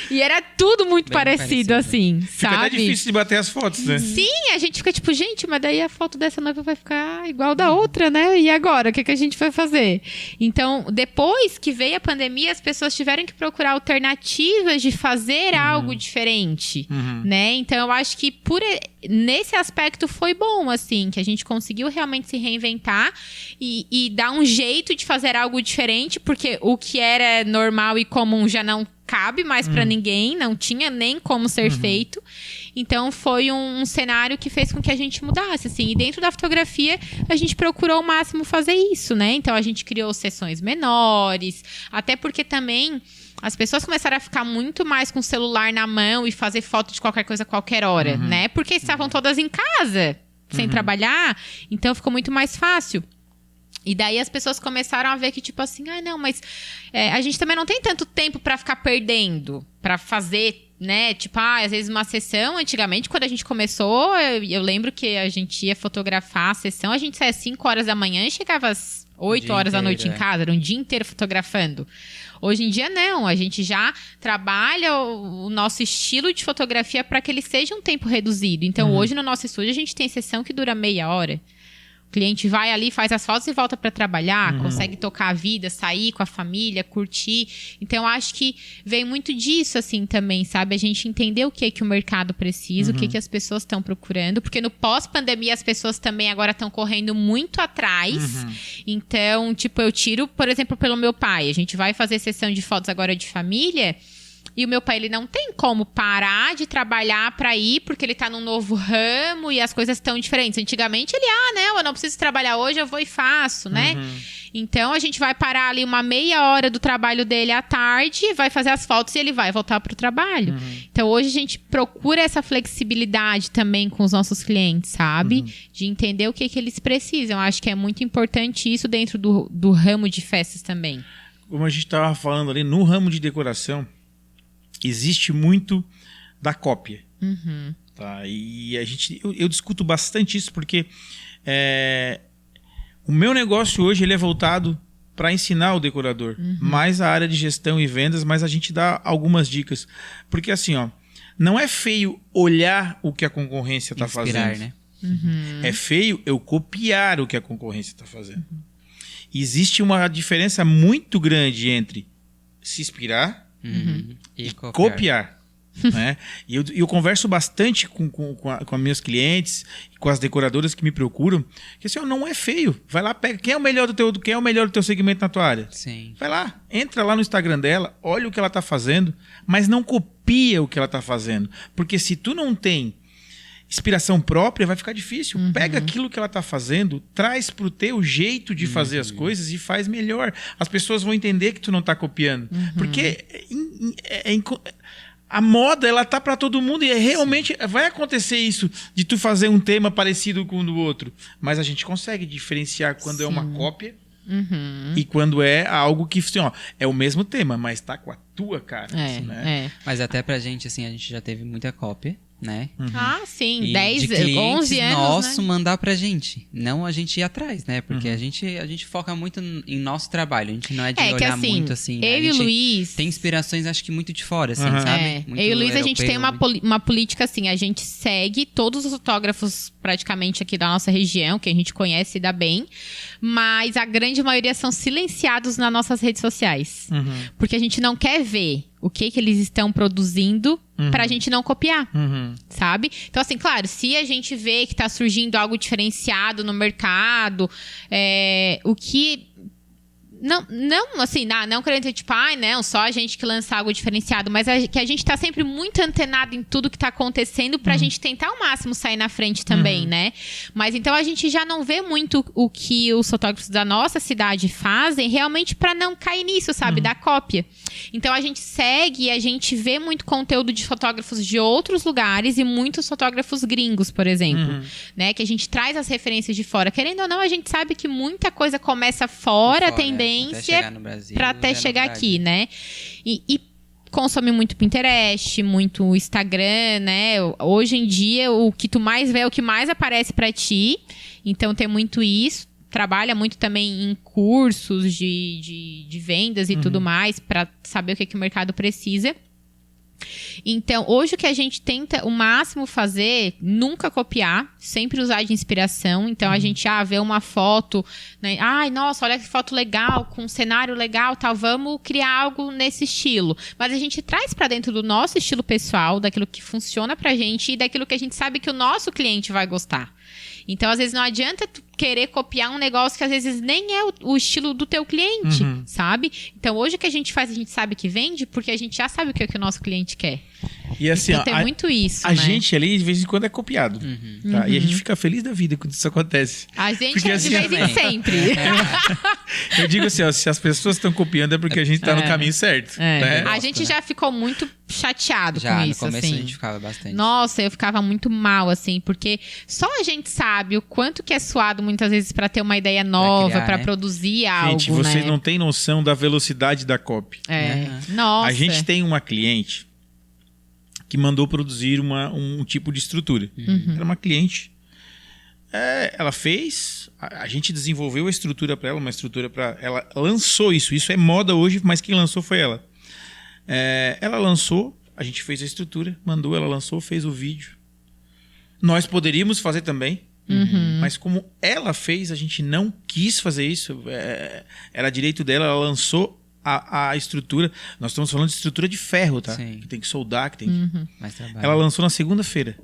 E era tudo muito parecido, assim, fica sabe? até difícil de bater as fotos, né? Sim, a gente fica tipo, gente, mas daí a foto dessa noiva vai ficar igual da outra, né? E agora? O que a gente vai fazer? Então, depois que veio a pandemia, as pessoas tiveram que procurar alternativas de fazer algo diferente, né? Então eu acho que nesse aspecto foi bom, assim, que a gente conseguiu realmente se reinventar e dar um jeito de fazer algo diferente, porque o que era normal e comum já não cabe mais pra ninguém, não tinha nem como ser feito. Então, foi um cenário que fez com que a gente mudasse, assim. E dentro da fotografia, a gente procurou ao máximo fazer isso, né? Então, a gente criou sessões menores, até porque também as pessoas começaram a ficar muito mais com o celular na mão e fazer foto de qualquer coisa a qualquer hora, né? Porque estavam todas em casa, sem trabalhar, então ficou muito mais fácil. E daí as pessoas começaram a ver que, tipo assim, não, mas a gente também não tem tanto tempo pra ficar perdendo, pra fazer, né? Tipo, às vezes uma sessão, antigamente, quando a gente começou, eu lembro que a gente ia fotografar a sessão, a gente saía às 5 horas da manhã e chegava às 8 horas da noite em casa, era um dia inteiro fotografando. Hoje em dia, não, a gente já trabalha o nosso estilo de fotografia para que ele seja um tempo reduzido. Então, hoje no nosso estúdio, a gente tem sessão que dura meia hora. O cliente vai ali, faz as fotos e volta para trabalhar, consegue tocar a vida, sair com a família, curtir. Então, acho que vem muito disso, assim, também, sabe? A gente entender o que o mercado precisa, o que as pessoas estão procurando. Porque no pós-pandemia, as pessoas também agora estão correndo muito atrás. Então, tipo, eu tiro, por exemplo, pelo meu pai. A gente vai fazer sessão de fotos agora de família. E o meu pai, ele não tem como parar de trabalhar para ir, porque ele tá num novo ramo e as coisas estão diferentes. Antigamente, ele, não, eu não preciso trabalhar hoje, eu vou e faço, né? Então, a gente vai parar ali uma meia hora do trabalho dele à tarde, vai fazer as fotos e ele vai voltar pro trabalho. Então, hoje a gente procura essa flexibilidade também com os nossos clientes, sabe? De entender o que eles precisam. Acho que é muito importante isso dentro do ramo de festas também. Como a gente estava falando ali, no ramo de decoração, existe muito da cópia. Tá? E eu discuto bastante isso porque o meu negócio hoje ele é voltado para ensinar o decorador. Mais a área de gestão e vendas, mas a gente dá algumas dicas. Porque assim, não é feio olhar o que a concorrência está fazendo. Né? É feio eu copiar o que a concorrência está fazendo. Existe uma diferença muito grande entre se inspirar e copiar. Né? E eu converso bastante com meus clientes, com as decoradoras que me procuram, que assim, não é feio. Vai lá, pega. Quem é o melhor do teu segmento na tua área? Sim. Vai lá, entra lá no Instagram dela, olha o que ela está fazendo, mas não copia o que ela está fazendo. Porque se tu não tem inspiração própria, vai ficar difícil. Pega aquilo que ela está fazendo, traz pro teu jeito de fazer as coisas e faz melhor. As pessoas vão entender que tu não está copiando. Porque a moda, ela tá para todo mundo e realmente vai acontecer isso de tu fazer um tema parecido com o do outro. Mas a gente consegue diferenciar quando é uma cópia e quando é algo que, assim, é o mesmo tema, mas tá com a tua cara. Né? Mas até pra gente, assim, a gente já teve muita cópia, né? Sim, e 10, de clientes 11 anos, nosso né? mandar pra gente, não a gente ir atrás, né? Porque a gente foca muito em nosso trabalho, a gente não é de olhar assim, muito assim, né? Eu e o Luiz tem inspirações, acho que muito de fora, assim, sabe? Muito eu e o Luiz, a gente tem europeu, uma política assim, a gente segue todos os fotógrafos praticamente aqui da nossa região, que a gente conhece e dá bem, mas a grande maioria são silenciados nas nossas redes sociais. Porque a gente não quer ver o que eles estão produzindo pra gente não copiar, sabe? Então, assim, claro, se a gente vê que tá surgindo algo diferenciado no mercado, o que... Não, assim, não querendo dizer, tipo, não, só a gente que lança algo diferenciado, mas que a gente tá sempre muito antenado em tudo que tá acontecendo pra gente tentar ao máximo sair na frente também, né? Mas então a gente já não vê muito o que os fotógrafos da nossa cidade fazem realmente pra não cair nisso, sabe? Da cópia. Então a gente segue e a gente vê muito conteúdo de fotógrafos de outros lugares e muitos fotógrafos gringos, por exemplo, né? Que a gente traz as referências de fora. Querendo ou não, a gente sabe que muita coisa começa fora, tendência para até chegar aqui, né? E consome muito Pinterest, muito Instagram, né? Hoje em dia, o que tu mais vê é o que mais aparece para ti. Então, tem muito isso. Trabalha muito também em cursos de vendas e tudo mais, para saber o que o mercado precisa. Então, hoje o que a gente tenta o máximo fazer, nunca copiar, sempre usar de inspiração. Então, a gente vê uma foto, né? Ai, nossa, olha que foto legal, com um cenário legal, tal, vamos criar algo nesse estilo. Mas a gente traz para dentro do nosso estilo pessoal, daquilo que funciona pra gente e daquilo que a gente sabe que o nosso cliente vai gostar. Então, às vezes, não adianta tu querer copiar um negócio que às vezes nem é o estilo do teu cliente, sabe? Então, hoje o que a gente faz, a gente sabe que vende, porque a gente já sabe o que o nosso cliente quer. E assim, Então tem muito isso, a né? gente ali, de vez em quando, é copiado. Tá? E a gente fica feliz da vida quando isso acontece. A gente Porque, é assim, de vez em sempre. Eu digo assim, ó, se as pessoas estão copiando é porque a gente tá no caminho certo. Né? A gente já ficou muito chateado Já, com no isso, começo assim. a gente ficava bastante. Nossa, eu ficava muito mal, assim, porque só a gente sabe o quanto que é suado muitas vezes pra ter uma ideia nova, criar, pra né? produzir algo, Gente, vocês né? não têm noção da velocidade da copy. Nossa. A gente tem uma cliente que mandou produzir um tipo de estrutura. Era uma cliente. Ela fez, a gente desenvolveu a estrutura para ela, uma estrutura para ela lançou isso. Isso é moda hoje, mas quem lançou foi ela. Ela lançou, a gente fez a estrutura, mandou, ela lançou, fez o vídeo. Nós poderíamos fazer também, mas como ela fez, a gente não quis fazer isso. Era direito dela, ela lançou a estrutura. Nós estamos falando de estrutura de ferro, tá? Sim. Que tem que soldar, que tem que... Mais trabalho. Ela lançou na segunda-feira.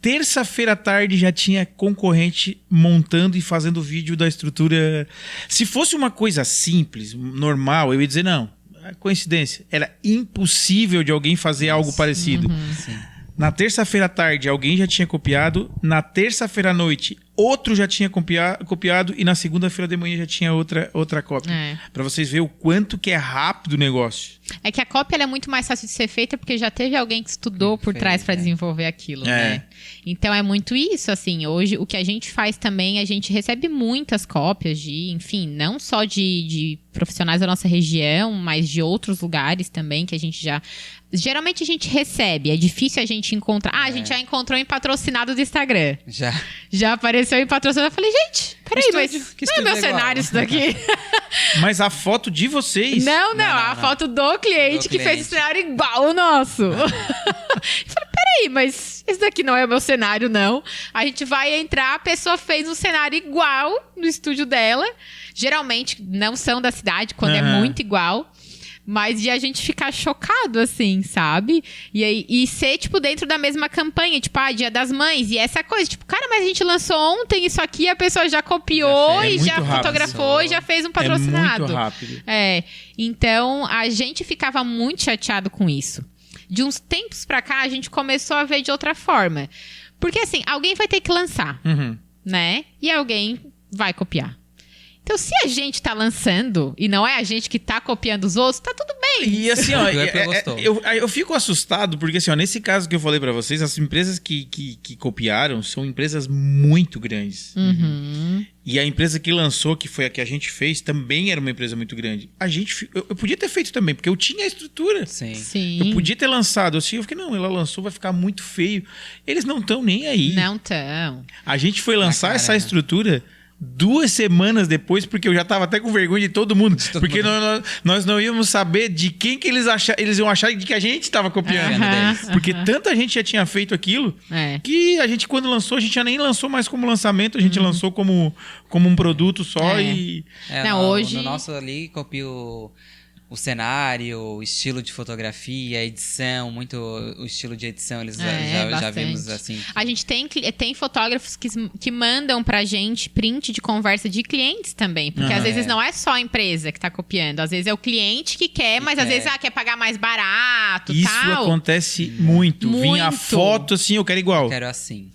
Terça-feira à tarde já tinha concorrente montando e fazendo vídeo da estrutura. Se fosse uma coisa simples, normal, eu ia dizer não. É coincidência. Era impossível de alguém fazer algo parecido. Sim. Na terça-feira à tarde, alguém já tinha copiado. Na terça-feira à noite, outro já tinha copiado. E na segunda-feira de manhã já tinha outra cópia. Pra vocês verem o quanto que é rápido o negócio. É que a cópia ela é muito mais fácil de ser feita porque já teve alguém que estudou por trás para desenvolver aquilo, né? Então é muito isso, assim. Hoje, o que a gente faz também, a gente recebe muitas cópias enfim, não só de profissionais da nossa região, mas de outros lugares também que a gente já... Geralmente a gente recebe, é difícil a gente encontrar. A gente já encontrou em patrocinado do Instagram. Já apareceu em patrocinado. Eu falei, gente, peraí, mas não é meu cenário isso daqui? Mas a foto de vocês... Não, a foto do cliente que fez o cenário igual o nosso. Eu falei, peraí, mas esse daqui não é o meu cenário, não. A gente vai entrar, a pessoa fez um cenário igual no estúdio dela. Geralmente não são da cidade, quando é muito igual. Mas de a gente ficar chocado, assim, sabe? E ser, tipo, dentro da mesma campanha, tipo, Dia das Mães. E essa coisa, tipo, cara, mas a gente lançou ontem isso aqui, a pessoa já copiou e já fotografou e já fez um patrocinado. É muito rápido. Então, a gente ficava muito chateado com isso. De uns tempos pra cá, a gente começou a ver de outra forma. Porque, assim, alguém vai ter que lançar, né? E alguém vai copiar. Então, se a gente tá lançando e não é a gente que tá copiando os outros, tá tudo bem. E assim, ó, eu fico assustado porque, assim, ó, nesse caso que eu falei pra vocês, as empresas que copiaram são empresas muito grandes. E a empresa que lançou, que foi a que a gente fez, também era uma empresa muito grande. Eu podia ter feito também, porque eu tinha a estrutura. Sim. Eu podia ter lançado. Assim, eu fiquei, não, ela lançou, vai ficar muito feio. Eles não estão nem aí. Não estão. A gente foi lançar essa estrutura 2 semanas depois, porque eu já tava até com vergonha de todo mundo. Porque nós não íamos saber de quem que eles iam achar de que a gente tava copiando. Porque tanta gente já tinha feito aquilo que a gente, quando lançou, a gente já nem lançou mais como lançamento, a gente lançou como um produto só e... hoje... No nosso ali, copiou o cenário, o estilo de fotografia, a edição, muito o estilo de edição, eles já vimos assim. A gente tem fotógrafos que mandam pra gente print de conversa de clientes também, porque às vezes não é só a empresa que tá copiando, às vezes é o cliente que quer, mas às vezes quer pagar mais barato, Isso tal. acontece muito. Vinha a foto assim, eu quero igual. Eu quero assim.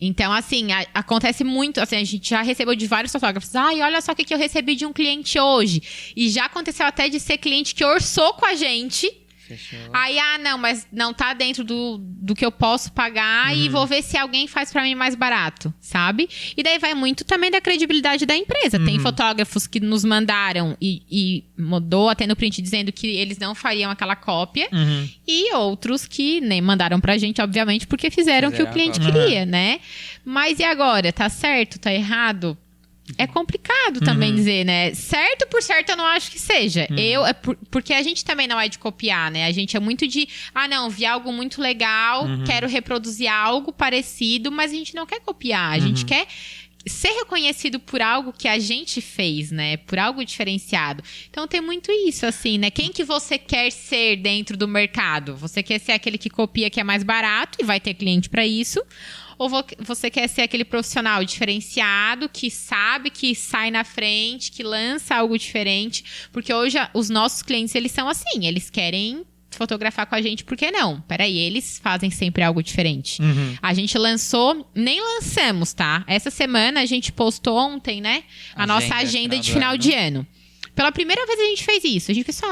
Então assim, acontece muito, assim, a gente já recebeu de vários fotógrafos, olha só o que eu recebi de um cliente hoje, e já aconteceu até de ser cliente que orçou com a gente. Fechou. Aí, não, mas não tá dentro do que eu posso pagar e vou ver se alguém faz pra mim mais barato, sabe? E daí vai muito também da credibilidade da empresa. Tem fotógrafos que nos mandaram e mudou até no print dizendo que eles não fariam aquela cópia e outros que nem mandaram pra gente, obviamente, porque fizeram o que o cliente queria, né? Mas e agora? Tá certo? Tá errado? É complicado também dizer, né? Certo por certo eu não acho que seja. Porque a gente também não é de copiar, né? A gente é muito de... vi algo muito legal, quero reproduzir algo parecido, mas a gente não quer copiar. A gente quer ser reconhecido por algo que a gente fez, né? Por algo diferenciado. Então tem muito isso, assim, né? Quem que você quer ser dentro do mercado? Você quer ser aquele que copia que é mais barato e vai ter cliente para isso? Ou você quer ser aquele profissional diferenciado, que sabe, que sai na frente, que lança algo diferente? Porque hoje os nossos clientes, eles são assim, eles querem fotografar com a gente, por que não? Peraí, eles fazem sempre algo diferente. A gente lançou, nem lançamos, tá? Essa semana a gente postou ontem, né? A nossa agenda de final de ano. Pela primeira vez a gente fez isso. A gente pensou,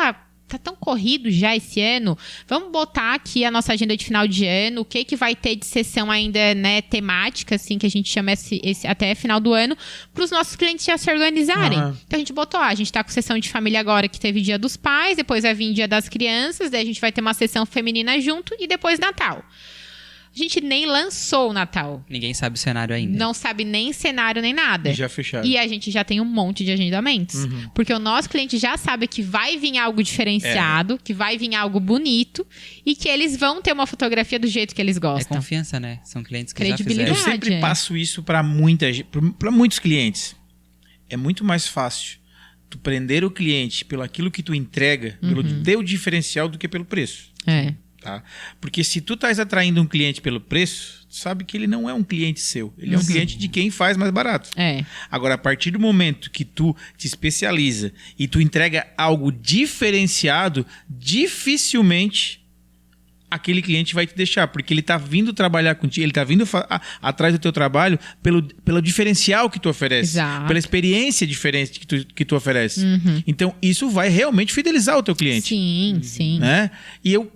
tá tão corrido já esse ano. Vamos botar aqui a nossa agenda de final de ano, o que vai ter de sessão ainda, né, temática, assim, que a gente chama esse até final do ano, para os nossos clientes já se organizarem. Então a gente botou, a gente tá com sessão de família agora, que teve Dia dos Pais, depois vai vir Dia das Crianças, daí a gente vai ter uma sessão feminina junto e depois Natal. A gente nem lançou o Natal. Ninguém sabe o cenário ainda. Não sabe nem cenário, nem nada. E já fecharam. E a gente já tem um monte de agendamentos. Porque o nosso cliente já sabe que vai vir algo diferenciado, que vai vir algo bonito e que eles vão ter uma fotografia do jeito que eles É gostam. confiança, né? São clientes que já Credibilidade. Eu fizeram. sempre passo isso para muitos clientes. É muito mais fácil tu prender o cliente pelo aquilo que tu entrega, pelo teu diferencial, do que pelo preço. É. Tá? Porque se tu estás atraindo um cliente pelo preço, tu sabe que ele não é um cliente seu. Ele é um cliente de quem faz mais barato. É. Agora, a partir do momento que tu te especializa e tu entrega algo diferenciado, dificilmente aquele cliente vai te deixar, porque ele está vindo trabalhar contigo, ele está vindo atrás do teu trabalho pelo diferencial que tu oferece, Exato. pela experiência diferente que tu oferece. Então, isso vai realmente fidelizar o teu cliente. Sim, sim. Né? E eu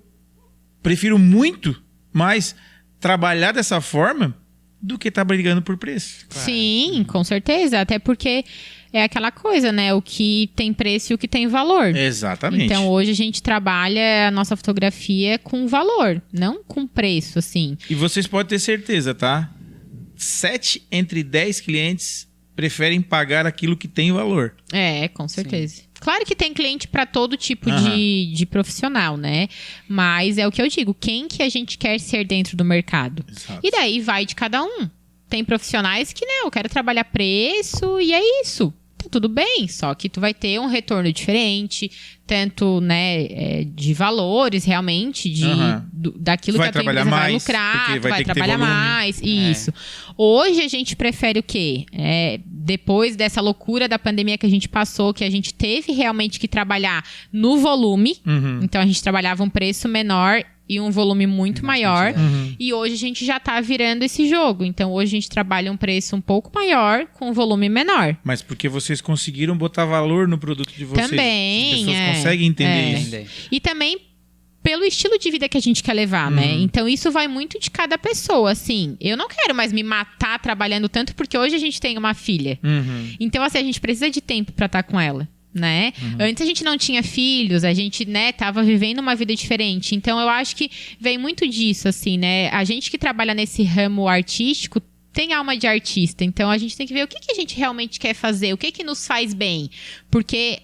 prefiro muito mais trabalhar dessa forma do que estar brigando por preço. Sim, com certeza. Até porque é aquela coisa, né? O que tem preço e o que tem valor. Exatamente. Então, hoje a gente trabalha a nossa fotografia com valor, não com preço, assim. E vocês podem ter certeza, tá? 7 entre 10 clientes preferem pagar aquilo que tem valor. É, com certeza. Claro que tem cliente para todo tipo de profissional, né? Mas é o que eu digo, quem que a gente quer ser dentro do mercado? Exato. E daí vai de cada um. Tem profissionais que, não, eu quero trabalhar preço e é isso. Tá tudo bem, só que tu vai ter um retorno diferente, tanto, né, de valores realmente, daquilo Vai que a tua trabalhar empresa vai mais, lucrar, porque tu vai vai ter que ter trabalhar volume. mais, isso. Hoje a gente prefere o quê? Depois dessa loucura da pandemia que a gente passou, que a gente teve realmente que trabalhar no volume, então a gente trabalhava um preço menor e um volume muito maior. E hoje a gente já tá virando esse jogo. Então, hoje a gente trabalha um preço um pouco maior com um volume menor. Mas porque vocês conseguiram botar valor no produto de vocês. Também, As pessoas conseguem entender isso. E também pelo estilo de vida que a gente quer levar, né? Então, isso vai muito de cada pessoa, assim. Eu não quero mais me matar trabalhando tanto, porque hoje a gente tem uma filha. Então, assim, a gente precisa de tempo pra estar com ela. Né? Antes a gente não tinha filhos, a gente, né, tava vivendo uma vida diferente. Então eu acho que vem muito disso, assim, né? A gente que trabalha nesse ramo artístico tem alma de artista. Então a gente tem que ver o que a gente realmente quer fazer, o que nos faz bem. Porque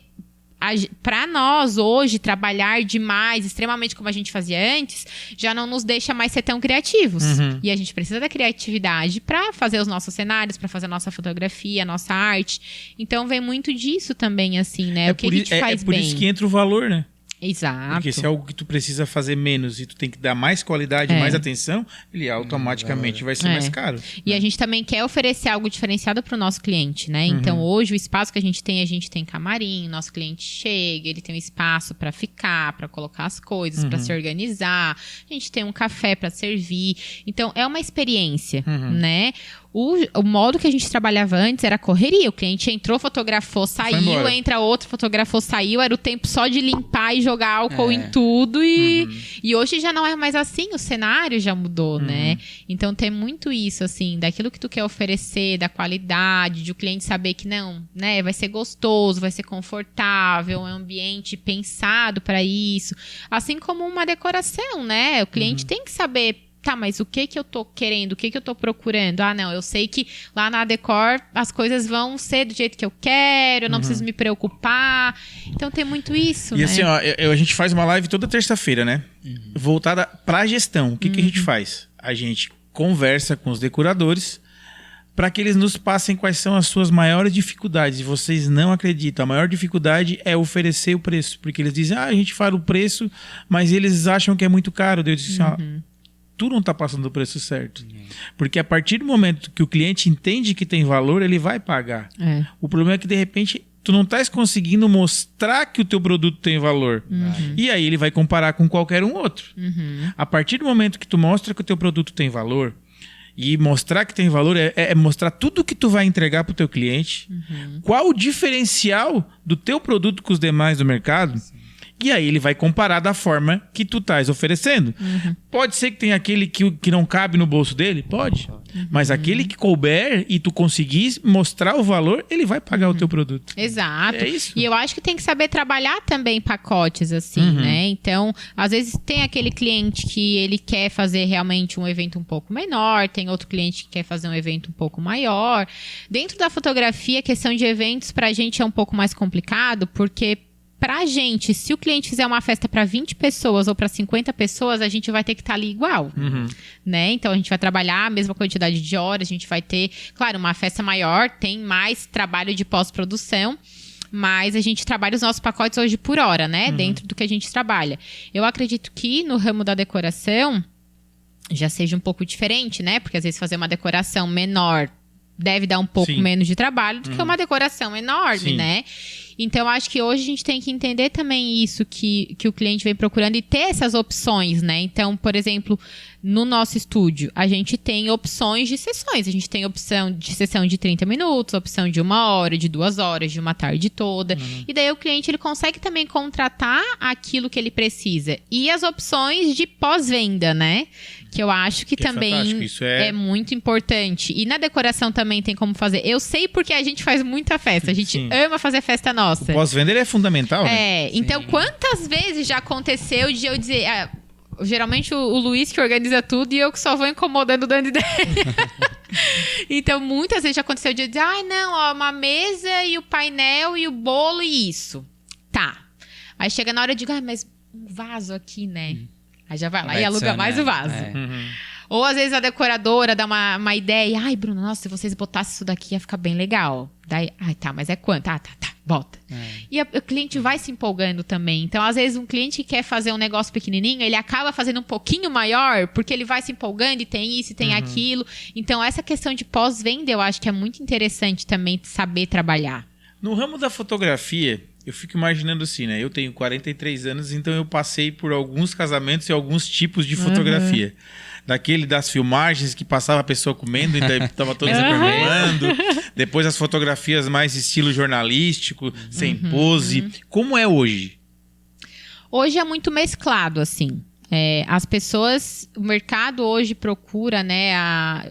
para nós hoje trabalhar demais, extremamente como a gente fazia antes, já não nos deixa mais ser tão criativos. E a gente precisa da criatividade para fazer os nossos cenários, para fazer a nossa fotografia, a nossa arte. Então vem muito disso também, assim, né? O que a gente faz bem. É por isso que entra o valor, né? Exato. Porque se é algo que tu precisa fazer menos e tu tem que dar mais qualidade, mais atenção, ele automaticamente vai ser mais caro. E a gente também quer oferecer algo diferenciado para o nosso cliente, né? Então, hoje, o espaço que a gente tem camarim, nosso cliente chega, ele tem um espaço para ficar, para colocar as coisas, para se organizar. A gente tem um café para servir. Então, é uma experiência, né? O modo que a gente trabalhava antes era correria. O cliente entrou, fotografou, saiu, entra outro, fotografou, saiu. Era o tempo só de limpar e jogar álcool em tudo. E hoje já não é mais assim. O cenário já mudou, né? Então tem muito isso, assim, daquilo que tu quer oferecer, da qualidade, de o cliente saber que não, né? Vai ser gostoso, vai ser confortável, é um ambiente pensado para isso. Assim como uma decoração, né? O cliente tem que saber. Tá, mas o que eu tô querendo? O que eu tô procurando? Ah, não, eu sei que lá na Decor as coisas vão ser do jeito que eu quero, eu não preciso me preocupar. Então tem muito isso, e né? assim, ó, a gente faz uma live toda terça-feira, né? Voltada pra gestão. O que a gente faz? A gente conversa com os decoradores para que eles nos passem quais são as suas maiores dificuldades. E vocês não acreditam. A maior dificuldade é oferecer o preço. Porque eles dizem, a gente fala o preço, mas eles acham que é muito caro. Eu disse assim, ó, tu não tá passando o preço certo. Porque a partir do momento que o cliente entende que tem valor, ele vai pagar. O problema é que, de repente, tu não estás conseguindo mostrar que o teu produto tem valor. E aí ele vai comparar com qualquer um outro. A partir do momento que tu mostra que o teu produto tem valor, e mostrar que tem valor é mostrar tudo que tu vai entregar para o teu cliente, qual o diferencial do teu produto com os demais do mercado, e aí ele vai comparar da forma que tu estás oferecendo. Pode ser que tenha aquele que não cabe no bolso dele? Pode. Mas aquele que couber e tu conseguir mostrar o valor, ele vai pagar o teu produto. Exato. É isso. E eu acho que tem que saber trabalhar também pacotes, assim, né? Então, às vezes tem aquele cliente que ele quer fazer realmente um evento um pouco menor, tem outro cliente que quer fazer um evento um pouco maior. Dentro da fotografia, a questão de eventos pra gente é um pouco mais complicado, porque pra gente, se o cliente fizer uma festa pra 20 pessoas ou pra 50 pessoas, a gente vai ter que estar ali igual, né? Então, a gente vai trabalhar a mesma quantidade de horas, a gente vai ter... Claro, uma festa maior tem mais trabalho de pós-produção, mas a gente trabalha os nossos pacotes hoje por hora, né? Dentro do que a gente trabalha. Eu acredito que no ramo da decoração já seja um pouco diferente, né? Porque às vezes fazer uma decoração menor deve dar um pouco menos de trabalho do que uma decoração enorme, né? Então, acho que hoje a gente tem que entender também isso que o cliente vem procurando e ter essas opções, né? Então, por exemplo, no nosso estúdio, a gente tem opções de sessões. A gente tem opção de sessão de 30 minutos, opção de 1 hora, de 2 horas, de uma tarde toda. E daí o cliente ele consegue também contratar aquilo que ele precisa. E as opções de pós-venda, né? Que eu acho que também isso é muito importante. E na decoração também tem como fazer. Eu sei porque a gente faz muita festa. A gente ama fazer festa nossa. O pós-venda ele é fundamental, né? Então quantas vezes já aconteceu de eu dizer... geralmente o Luiz que organiza tudo e eu que só vou incomodando, dando ideia. Então muitas vezes já aconteceu de eu dizer... uma mesa e o painel e o bolo e isso. Tá. Aí chega na hora e digo... mas um vaso aqui, né? Aí já vai lá e aluga mais o vaso. Ou às vezes a decoradora dá uma ideia. Ai, Bruno, nossa, se vocês botassem isso daqui ia ficar bem legal. Daí, tá, mas é quanto? Tá, bota. E o cliente vai se empolgando também. Então, às vezes, um cliente que quer fazer um negócio pequenininho, ele acaba fazendo um pouquinho maior, porque ele vai se empolgando e tem isso e tem aquilo. Então, essa questão de pós-venda, eu acho que é muito interessante também saber trabalhar. No ramo da fotografia... Eu fico imaginando assim, né? Eu tenho 43 anos, então eu passei por alguns casamentos e alguns tipos de fotografia. Daquele das filmagens que passava a pessoa comendo e daí tava todos perguntando. Depois as fotografias mais estilo jornalístico, sem pose. Como é hoje? Hoje é muito mesclado, assim. As pessoas, o mercado hoje procura, né,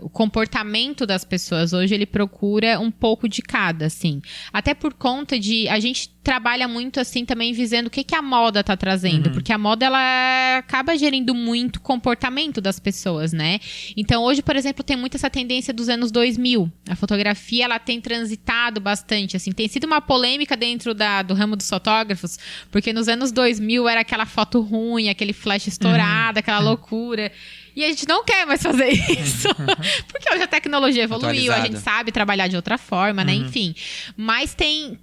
o comportamento das pessoas hoje, ele procura um pouco de cada, assim. Até por conta de, a gente trabalha muito, assim, também visando o que a moda tá trazendo, porque a moda, ela acaba gerindo muito comportamento das pessoas, né? Então, hoje, por exemplo, tem muito essa tendência dos anos 2000. A fotografia, ela tem transitado bastante, assim, tem sido uma polêmica dentro do ramo dos fotógrafos, porque nos anos 2000 era aquela foto ruim, aquele flash estourado, aquela loucura. E a gente não quer mais fazer isso. Porque hoje a tecnologia evoluiu, a gente sabe trabalhar de outra forma, né? Enfim. Mas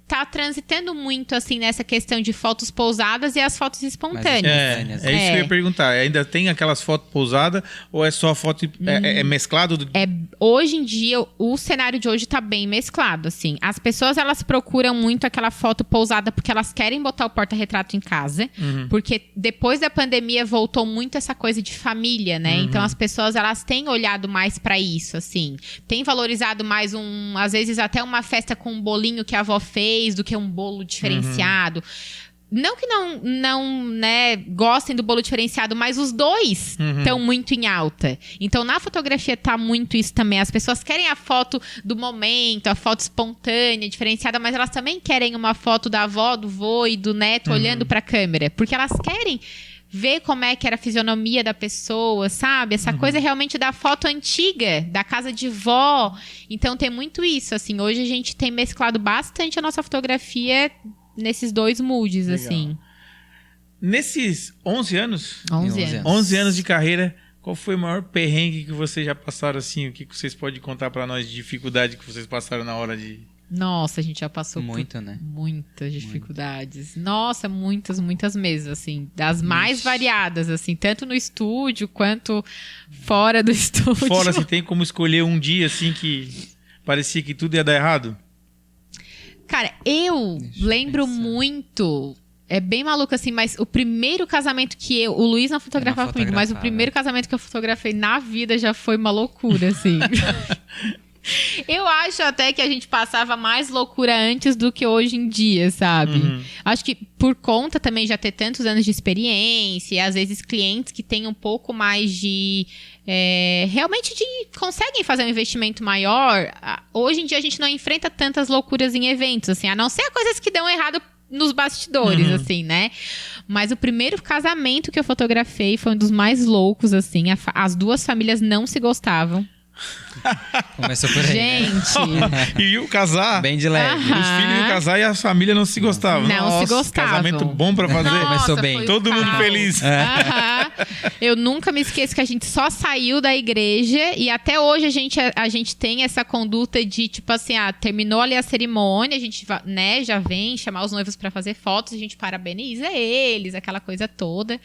tá transitando muito, assim, nessa questão de fotos pousadas e as fotos espontâneas. É isso que eu ia perguntar. Ainda tem aquelas fotos pousadas ou é só foto... É mesclado? Hoje em dia, o cenário de hoje tá bem mesclado, assim. As pessoas, elas procuram muito aquela foto pousada porque elas querem botar o porta-retrato em casa. Porque depois da pandemia voltou muito essa coisa de família, né? Então, as pessoas, elas têm olhado mais pra isso, assim. Tem valorizado mais às vezes, até uma festa com um bolinho que a avó fez do que um bolo diferenciado. Não que não né, gostem do bolo diferenciado, mas os dois estão muito em alta. Então, na fotografia tá muito isso também. As pessoas querem a foto do momento, a foto espontânea, diferenciada, mas elas também querem uma foto da avó, do vô e do neto olhando pra câmera. Porque elas querem ver como é que era a fisionomia da pessoa, sabe? Essa coisa realmente da foto antiga, da casa de vó. Então, tem muito isso, assim. Hoje a gente tem mesclado bastante a nossa fotografia nesses dois moods, assim. Nesses 11 anos? 11 anos. 11 anos de carreira, qual foi o maior perrengue que vocês já passaram, assim? O que vocês podem contar pra nós de dificuldade que vocês passaram na hora de... Nossa, a gente já passou né? Muitas dificuldades. Nossa, muitas mesas, assim. Das mais variadas, assim. Tanto no estúdio, quanto fora do estúdio. Fora, assim, tem como escolher um dia, assim, que parecia que tudo ia dar errado? Cara, eu Deixa eu lembro pensar. muito... É bem maluco, assim, mas o primeiro casamento que o Luiz não fotografava comigo, mas o primeiro casamento que eu fotografei na vida já foi uma loucura, assim. Eu acho até que a gente passava mais loucura antes do que hoje em dia, sabe? Acho que por conta também já ter tantos anos de experiência, e às vezes clientes que têm um pouco mais de... realmente conseguem fazer um investimento maior. Hoje em dia a gente não enfrenta tantas loucuras em eventos, assim, a não ser coisas que dão errado nos bastidores, assim, né? Mas o primeiro casamento que eu fotografei foi um dos mais loucos, assim. As duas famílias não se gostavam. Começou por aí, né? Gente... E o casar... Bem de leve. Aham. Os filhos iam casar e a família não se gostavam. Não se gostavam. Casamento bom pra fazer. Nossa, Começou foi bem. o Todo mundo caos. feliz. Aham. Eu nunca me esqueço que a gente só saiu da igreja e até hoje a gente tem essa conduta de, tipo assim, terminou ali a cerimônia, a gente, né, já vem chamar os noivos pra fazer fotos, a gente parabeniza eles, aquela coisa toda.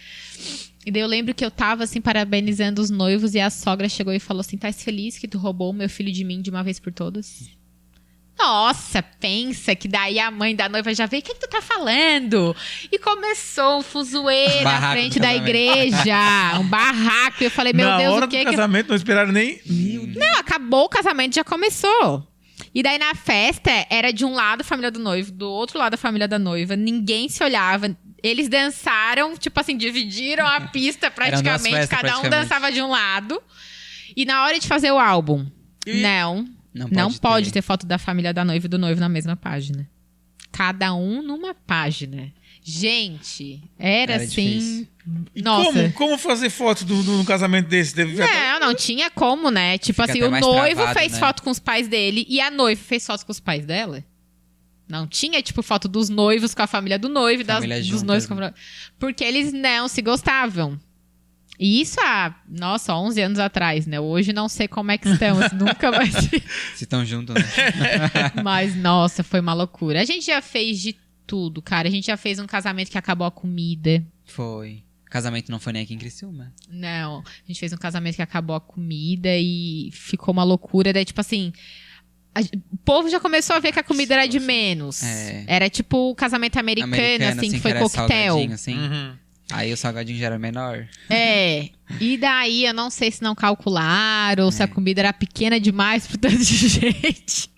E daí eu lembro que eu tava, assim, parabenizando os noivos e a sogra chegou e falou assim, tá feliz que tu roubou o meu filho de mim de uma vez por todas? Nossa, pensa que daí a mãe da noiva já veio, o que tu tá falando? E começou um fuzuê na Barraco frente do da casamento. igreja, um barraco. E eu falei, meu Na Deus, hora o que do que... casamento, não esperaram nem... Não, acabou o casamento, já começou. E daí na festa, era de um lado a família do noivo, do outro lado a família da noiva. Ninguém se olhava. Eles dançaram, tipo assim, dividiram a pista praticamente. festas, Cada um praticamente. dançava de um lado. E na hora de fazer o álbum, não pode ter foto da família da noiva e do noivo na mesma página. Cada um numa página. Gente, era assim... difícil. E Nossa. como fazer foto do casamento desse? Não tinha como, né? Tipo Fica assim, até o mais noivo travado, fez né? foto com os pais dele e a noiva fez foto com os pais dela. Não tinha, tipo, foto dos noivos com a família do noivo e Família dos juntas, noivos com a né? família... Porque eles não se gostavam. E isso há, 11 anos atrás, né? Hoje não sei como é que estão, assim, nunca mais... Se estão juntos, né? Mas, nossa, foi uma loucura. A gente já fez de tudo, cara. A gente já fez um casamento que acabou a comida. Foi. Casamento não foi nem aqui em Criciúma. Não, a gente fez um casamento que acabou a comida e ficou uma loucura. Daí, tipo assim, o povo já começou a ver que a comida era de menos. É. Era tipo o casamento americano, assim, que foi era coquetel. salgadinho, assim. Uhum. Aí o salgadinho já era menor. É. E daí, eu não sei se não calcularam ou se a comida era pequena demais pro tanto de gente.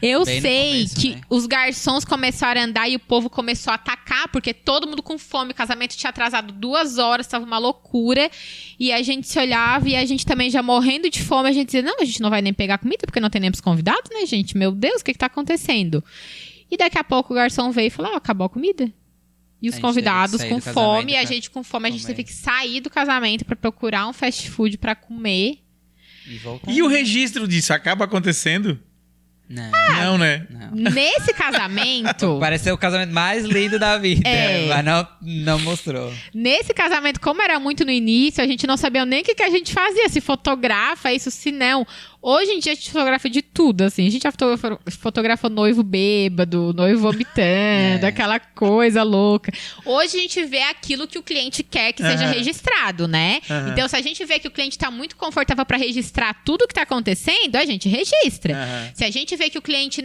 Eu Bem no sei começo, que né? os garçons começaram a andar e o povo começou a atacar, porque todo mundo com fome, o casamento tinha atrasado 2 horas, tava uma loucura. E a gente se olhava e a gente também já morrendo de fome, a gente dizia, não, a gente não vai nem pegar comida, porque não tem nem pros convidados, né, gente? Meu Deus, o que tá acontecendo? E daqui a pouco o garçom veio e falou, acabou a comida. E os A gente convidados teve que com sair do fome, casamento e a pra gente com fome, a gente comer. teve que sair do casamento pra procurar um fast food pra comer. E voltou. E o registro disso acaba acontecendo? Não, Não, né? não. Nesse casamento... Pareceu o casamento mais lindo da vida. É. Mas não mostrou. Nesse casamento, como era muito no início, a gente não sabia nem o que a gente fazia. Se fotografa isso, se não. Hoje em dia a gente fotografa de tudo, assim. A gente já fotografa noivo bêbado, noivo vomitando, aquela coisa louca. Hoje a gente vê aquilo que o cliente quer que seja registrado, né? Então, se a gente vê que o cliente tá muito confortável para registrar tudo que tá acontecendo, a gente registra. Se a gente vê que o cliente,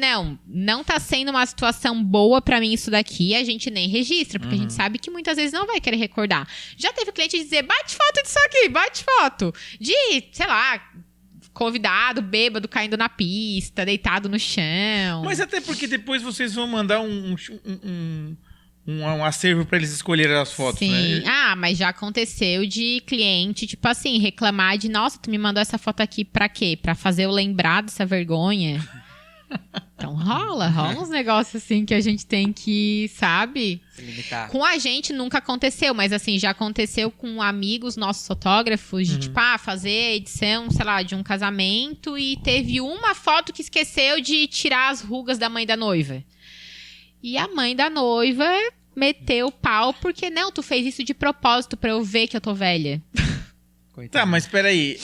não tá sendo uma situação boa pra mim isso daqui, a gente nem registra, porque a gente sabe que muitas vezes não vai querer recordar. Já teve cliente dizer, bate foto disso aqui, bate foto. De, sei lá, convidado, bêbado, caindo na pista, deitado no chão. Mas até porque depois vocês vão mandar um acervo pra eles escolherem as fotos, Sim. né? Mas já aconteceu de cliente, tipo assim, reclamar de, nossa, tu me mandou essa foto aqui pra quê? Pra fazer eu lembrar dessa vergonha? Então rola uns negócios assim que a gente tem que, sabe? Se limitar. Com a gente nunca aconteceu, mas assim, já aconteceu com amigos nossos fotógrafos, de tipo, fazer edição, sei lá, de um casamento e teve uma foto que esqueceu de tirar as rugas da mãe da noiva. E a mãe da noiva meteu o pau porque, não, tu fez isso de propósito pra eu ver que eu tô velha. Coitado. Tá, mas peraí.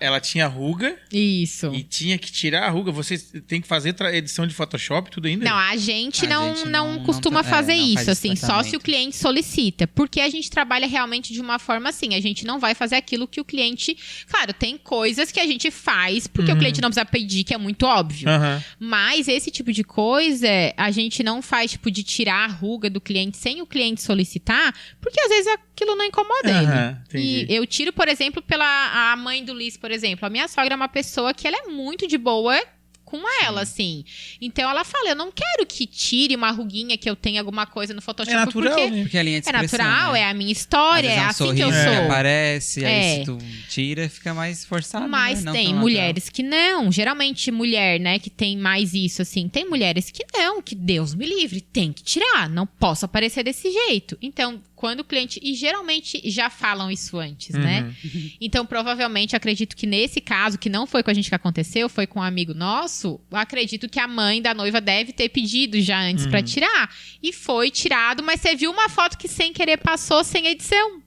Ela tinha ruga Isso. e tinha que tirar a ruga. Você tem que fazer edição de Photoshop, tudo ainda? Não, a gente não não costuma fazer não isso, faz assim, só tratamento. se o cliente solicita. Porque a gente trabalha realmente de uma forma assim, a gente não vai fazer aquilo que o cliente... Claro, tem coisas que a gente faz porque o cliente não precisa pedir, que é muito óbvio. Aham. Mas esse tipo de coisa, a gente não faz, tipo, de tirar a ruga do cliente sem o cliente solicitar, porque às vezes aquilo não incomoda ele. Aham, entendi. E eu tiro, por exemplo, a mãe do Liz, por exemplo. A minha sogra é uma pessoa que ela é muito de boa com ela, assim. Então ela fala, eu não quero que tire uma ruguinha, que eu tenha alguma coisa no Photoshop, É natural, porque né? Porque a linha de é expressão, natural, né? é a minha história, Às é vezes um assim que eu sorriso que sou. aparece, aí É. se tu tira, fica mais forçado, Mas né? Não tem tão mulheres que não. Geralmente mulher, né, que tem mais isso, assim. Tem mulheres que não, que Deus me livre, tem que tirar. Não posso aparecer desse jeito. Então, quando o cliente... E geralmente já falam isso antes, né? Então, provavelmente, acredito que nesse caso, que não foi com a gente que aconteceu, foi com um amigo nosso, acredito que a mãe da noiva deve ter pedido já antes pra tirar. E foi tirado, mas você viu uma foto que sem querer passou sem edição.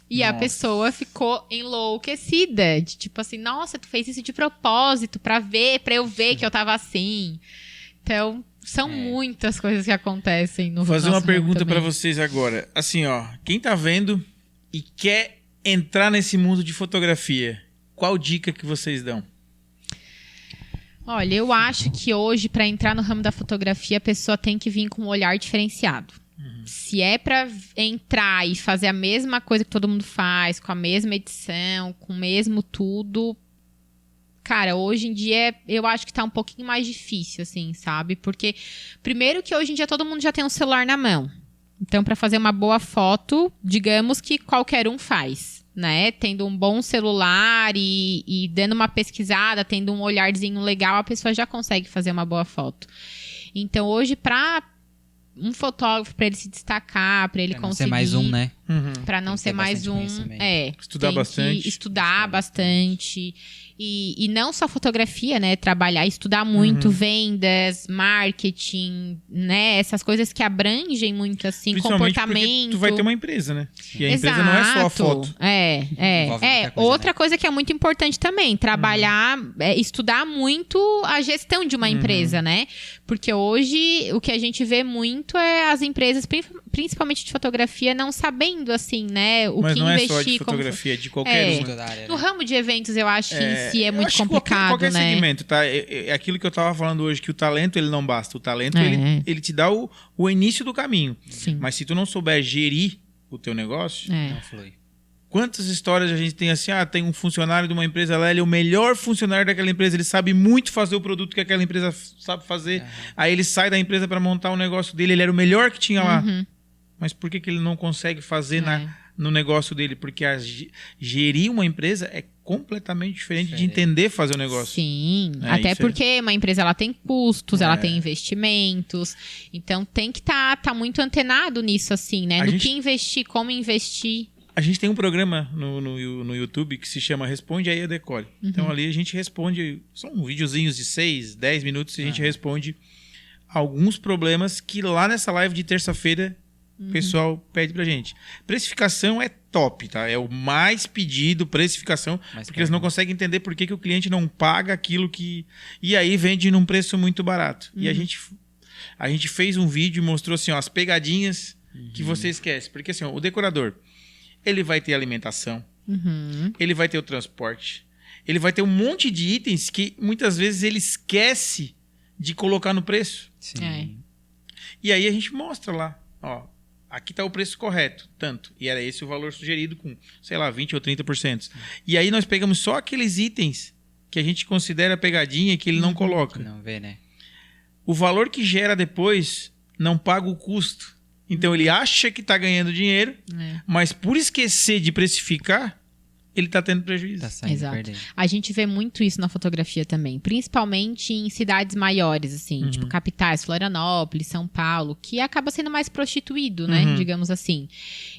E a Nossa. pessoa ficou enlouquecida. De tipo assim, nossa, tu fez isso de propósito pra eu ver que eu tava assim. Então, são muitas coisas que acontecem no Vou fazer uma nosso ramo pergunta também. pra vocês agora. Assim, ó, quem tá vendo e quer entrar nesse mundo de fotografia, qual dica que vocês dão? Olha, eu acho que hoje, pra entrar no ramo da fotografia, a pessoa tem que vir com um olhar diferenciado. Se é pra entrar e fazer a mesma coisa que todo mundo faz, com a mesma edição, com o mesmo tudo, cara, hoje em dia eu acho que tá um pouquinho mais difícil, assim, sabe? Porque, primeiro que hoje em dia todo mundo já tem um celular na mão. Então, pra fazer uma boa foto, digamos que qualquer um faz, né? Tendo um bom celular e dando uma pesquisada, tendo um olharzinho legal, a pessoa já consegue fazer uma boa foto. Então, hoje, pra um fotógrafo, pra ele se destacar, pra ele Pra não conseguir... ser mais um, né? Pra não Tem que ser ter mais bastante um. conhecimento. Estudar tem bastante. que estudar bastante. E não só fotografia, né? Trabalhar, estudar muito vendas, marketing, né? Essas coisas que abrangem muito, assim, Principalmente porque comportamento. tu vai ter uma empresa, né? E a empresa não é só a Exato. foto. Envolve muita coisa, Outra né? coisa que é muito importante também, trabalhar, estudar muito a gestão de uma empresa, né? Porque hoje o que a gente vê muito é as empresas, principalmente de fotografia, não sabendo, assim, né? O Mas que não é investir. só de como- fotografia, é de qualquer uma. Toda área, No né? ramo de eventos, eu acho que em si é Eu muito acho que complicado, qualquer né? segmento, tá? É aquilo que eu tava falando hoje, que o talento ele não basta. O talento É. ele te dá o início do caminho. Sim. Mas se tu não souber gerir o teu negócio, É. Não flui. quantas histórias a gente tem assim, tem um funcionário de uma empresa lá, ele é o melhor funcionário daquela empresa, ele sabe muito fazer o produto que aquela empresa sabe fazer. Aí ele sai da empresa para montar o negócio dele, ele era o melhor que tinha lá. Mas por que ele não consegue fazer no negócio dele? Porque gerir uma empresa é completamente diferente de entender fazer o negócio. Sim, É, até isso porque uma empresa ela tem custos, ela tem investimentos, então tem que tá muito antenado nisso, assim, né? No que investir, como investir. A gente tem um programa no YouTube que se chama Responde Aí a Decore. Então ali a gente responde, são videozinhos de 6, 10 minutos, e a gente responde alguns problemas que lá nessa live de terça-feira o pessoal pede pra gente. Precificação é top, tá? É o mais pedido, precificação, porque eles não conseguem entender por que o cliente não paga aquilo que... E aí vende num preço muito barato. E a gente fez um vídeo e mostrou assim, ó, as pegadinhas que você esquece. Porque assim, ó, o decorador, ele vai ter alimentação, ele vai ter o transporte, ele vai ter um monte de itens que muitas vezes ele esquece de colocar no preço. Sim. É. E aí a gente mostra lá, ó, aqui está o preço correto, tanto. E era esse o valor sugerido com, sei lá, 20% ou 30%. E aí nós pegamos só aqueles itens que a gente considera pegadinha e que ele não coloca. Não vê, né? O valor que gera depois não paga o custo. Então ele acha que está ganhando dinheiro, mas por esquecer de precificar, ele está tendo prejuízo. Tá saindo Exato. perdendo. A gente vê muito isso na fotografia também, principalmente em cidades maiores, assim, tipo capitais, Florianópolis, São Paulo, que acaba sendo mais prostituído, né, digamos assim.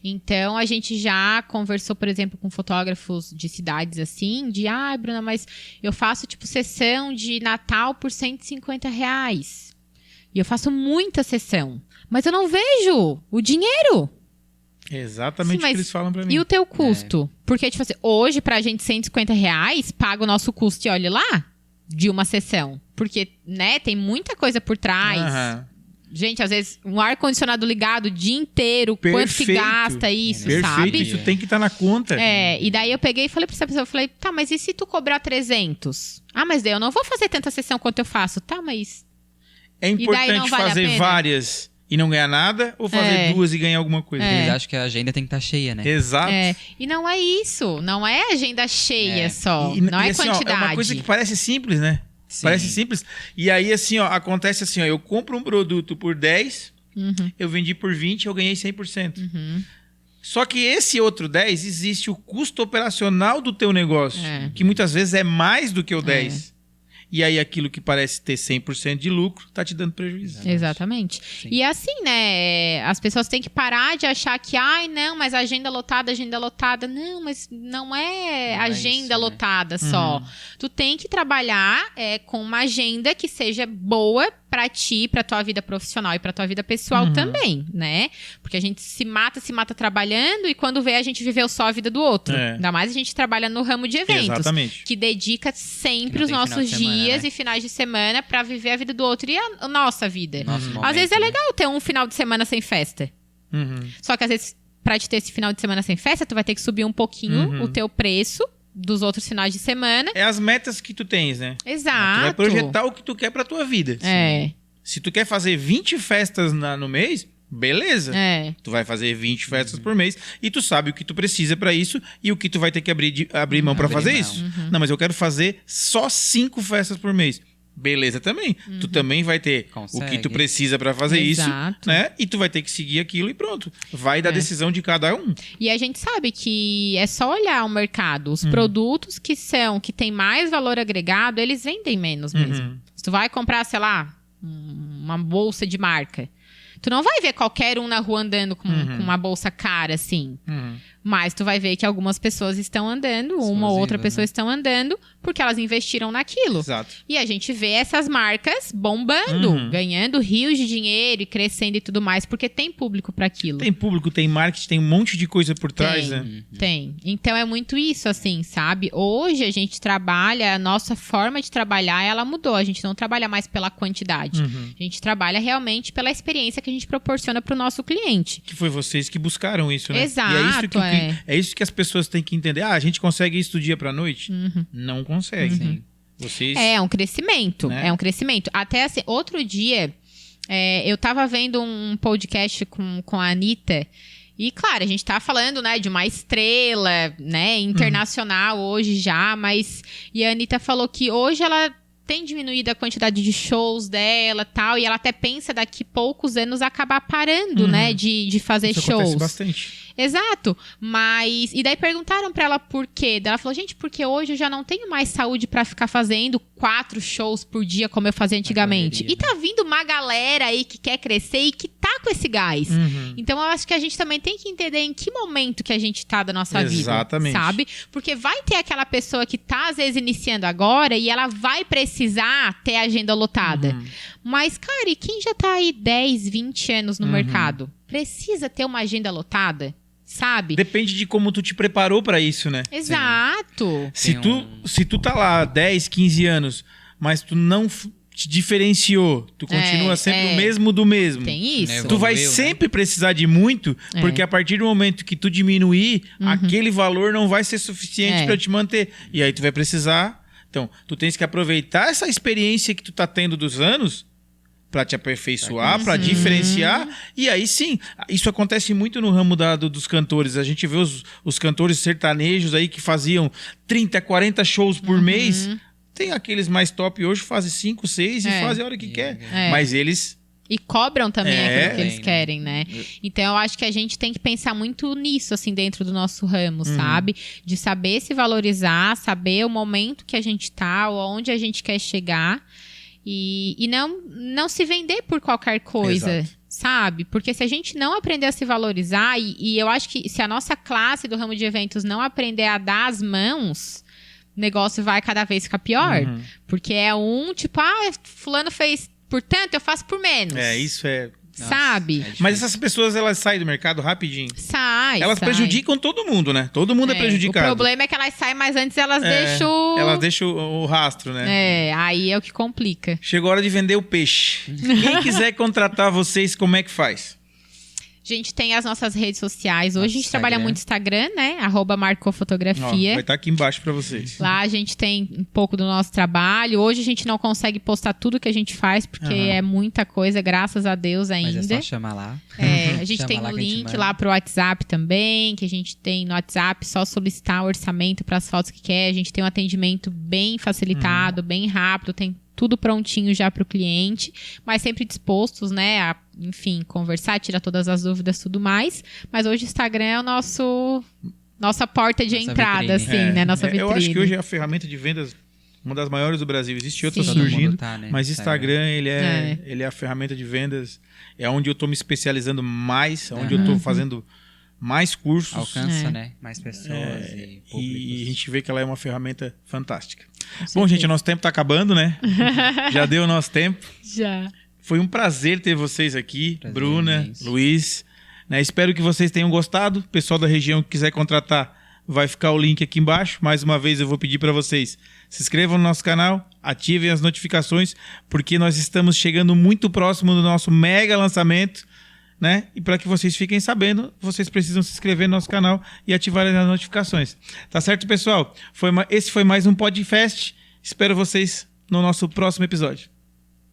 Então, a gente já conversou, por exemplo, com fotógrafos de cidades assim, de, Bruna, mas eu faço, tipo, sessão de Natal por R$150. E eu faço muita sessão, mas eu não vejo o dinheiro. Exatamente Sim, o que mas eles falam pra mim. E o teu custo? Porque, tipo assim, hoje, pra gente, R$150 paga o nosso custo e olhe lá, de uma sessão. Porque, né, tem muita coisa por trás. Aham. Gente, às vezes, um ar-condicionado ligado o dia inteiro, quanto que Perfeito. gasta isso, Perfeito, sabe? isso tem que estar na conta. E daí eu peguei e falei pra essa pessoa, eu falei, tá, mas e se tu cobrar 300? Ah, mas daí eu não vou fazer tanta sessão quanto eu faço. Tá, mas... É daí não importante vale a fazer pena? várias e não ganhar nada, ou fazer duas e ganhar alguma coisa? Eles acham que a agenda tem que estar cheia, né? Exato. E não é isso, não é agenda cheia só, não é assim, ó, quantidade. é uma coisa que parece simples, né? Sim. Parece simples. E aí, assim, ó, acontece assim, ó, eu compro um produto por 10, eu vendi por 20, eu ganhei 100%. Só que esse outro 10, existe o custo operacional do teu negócio, que muitas vezes é mais do que o 10. E aí aquilo que parece ter 100% de lucro tá te dando prejuízo. Exatamente. Sim. E assim, né, as pessoas têm que parar de achar que, ai, não, mas agenda lotada. Não, mas não é Não é agenda isso, né? lotada só. Tu tem que trabalhar com uma agenda que seja boa pra ti, pra tua vida profissional e pra tua vida pessoal também, né? Porque a gente se mata trabalhando e quando vê a gente viveu só a vida do outro. Ainda mais a gente trabalha no ramo de eventos. Exatamente. Que dedica sempre Que não os tem final nossos de semana, dias né? e finais de semana pra viver a vida do outro e a nossa vida. Nosso Às momento, vezes é né? legal ter um final de semana sem festa. Só que às vezes, pra te ter esse final de semana sem festa, tu vai ter que subir um pouquinho o teu preço dos outros finais de semana. É as metas que tu tens, né? Exato. Tu vai projetar o que tu quer pra tua vida. Se tu quer fazer 20 festas no mês, beleza. Tu vai fazer 20 festas por mês e tu sabe o que tu precisa pra isso e o que tu vai ter que abrir mão pra Abrir fazer mão. isso. Não, mas eu quero fazer só 5 festas por mês. Beleza também. Tu também vai ter o Consegue. que tu precisa pra fazer Exato. isso, né? E tu vai ter que seguir aquilo e pronto. Vai da decisão de cada um. E a gente sabe que é só olhar o mercado. Os produtos que tem mais valor agregado, eles vendem menos mesmo. Se tu vai comprar, sei lá, uma bolsa de marca, tu não vai ver qualquer um na rua andando com uma bolsa cara, assim. Mas tu vai ver que algumas pessoas estão andando, uma ou outra Exclusivas, pessoa né? estão andando, porque elas investiram naquilo. Exato. E a gente vê essas marcas bombando, ganhando rios de dinheiro e crescendo e tudo mais, porque tem público para aquilo. Tem público, tem marketing, tem um monte de coisa por trás, Tem. né? Tem. Então é muito isso, assim, sabe? Hoje a gente trabalha, a nossa forma de trabalhar, ela mudou. A gente não trabalha mais pela quantidade. A gente trabalha realmente pela experiência que a gente proporciona para o nosso cliente. Que foi vocês que buscaram isso, né? Exato, E é isso que as pessoas têm que entender. Ah, a gente consegue isso do dia pra noite? Não consegue. Sim. Vocês... É um crescimento, Né? é um crescimento. Até assim, outro dia, eu tava vendo um podcast com a Anitta. E, claro, a gente tá falando, né, de uma estrela, né, internacional hoje já, mas... E a Anitta falou que hoje ela tem diminuído a quantidade de shows dela e tal, e ela até pensa daqui poucos anos acabar parando, né, de fazer Isso shows. acontece bastante. Exato, mas... E daí perguntaram pra ela por quê. Daí ela falou, gente, porque hoje eu já não tenho mais saúde pra ficar fazendo 4 shows por dia como eu fazia antigamente. correria, E tá vindo uma galera aí que quer crescer e que tá com esse gás. Então eu acho que a gente também tem que entender em que momento que a gente tá da nossa Exatamente. vida, sabe? Porque vai ter aquela pessoa que tá, às vezes, iniciando agora e ela vai precisar ter a agenda lotada. Mas, cara, e quem já tá aí 10, 20 anos no mercado? Precisa ter uma agenda lotada? Sabe? Depende de como tu te preparou pra isso, né? Exato. Se tu tá lá 10, 15 anos, mas tu não te diferenciou, tu continua sempre o mesmo do mesmo. Tem isso. Né, Tu vai Evoluiu, né? sempre precisar de muito, porque a partir do momento que tu diminuir, aquele valor não vai ser suficiente pra te manter. E aí tu vai precisar... Então, tu tens que aproveitar essa experiência que tu tá tendo dos anos pra te aperfeiçoar, pra diferenciar. E aí sim, isso acontece muito no ramo dos cantores. A gente vê os cantores sertanejos aí que faziam 30, 40 shows por mês. Tem aqueles mais top hoje, fazem 5, 6 e fazem a hora que quer. Mas eles... E cobram também aquilo que eles Tem, né? querem, né? Então, eu acho que a gente tem que pensar muito nisso, assim, dentro do nosso ramo, sabe? De saber se valorizar, saber o momento que a gente tá, ou onde a gente quer chegar. E não se vender por qualquer coisa, Exato. sabe? Porque se a gente não aprender a se valorizar, e eu acho que se a nossa classe do ramo de eventos não aprender a dar as mãos, o negócio vai cada vez ficar pior. Porque é tipo, fulano fez por tanto, eu faço por menos. Isso é sabe? difícil. Mas essas pessoas, elas saem do mercado rapidinho. Elas Sai. prejudicam todo mundo, né? Todo mundo é prejudicado. O problema é que elas saem, mas antes elas deixam... Elas deixam o rastro, né? Aí é o que complica. Chegou a hora de vender o peixe. Quem quiser contratar vocês, como é que faz? A gente tem as nossas redes sociais. Hoje Nosso a gente trabalha Instagram. muito Instagram, né? Ó, @marcofotografia. vai estar aqui embaixo pra vocês. Lá a gente tem um pouco do nosso trabalho. Hoje a gente não consegue postar tudo que a gente faz, porque é muita coisa, graças a Deus ainda. Mas é só chamar lá. A gente Chama tem lá um que a gente link manda. lá pro WhatsApp também, que a gente tem no WhatsApp, só solicitar orçamento para as fotos que quer. A gente tem um atendimento bem facilitado, bem rápido, tem tudo prontinho já para o cliente, mas sempre dispostos, né, a, enfim, conversar, tirar todas as dúvidas e tudo mais. Mas hoje o Instagram é o nossa porta de Nossa entrada, vitrine. assim, né, nossa vitrine. Eu acho que hoje é a ferramenta de vendas, uma das maiores do Brasil. Existe outras Sim. Todo mundo surgindo, tá, né, mas no Instagram, ele é a ferramenta de vendas. É onde eu tô me especializando mais, onde eu Uhum. tô fazendo mais cursos. Alcança, né? Mais pessoas e públicos. E a gente vê que ela é uma ferramenta fantástica. Com Bom, gente, certeza. o nosso tempo tá acabando, né? Já deu o nosso tempo. Já. Foi um prazer ter vocês aqui, Prazer Bruna, imenso. Luiz. Né? Espero que vocês tenham gostado. O pessoal da região que quiser contratar, vai ficar o link aqui embaixo. Mais uma vez eu vou pedir para vocês, se inscrevam no nosso canal, ativem as notificações, porque nós estamos chegando muito próximo do nosso mega lançamento, né? E para que vocês fiquem sabendo, vocês precisam se inscrever no nosso canal e ativarem as notificações. Tá certo, pessoal? Esse foi mais um Podfest. Espero vocês no nosso próximo episódio.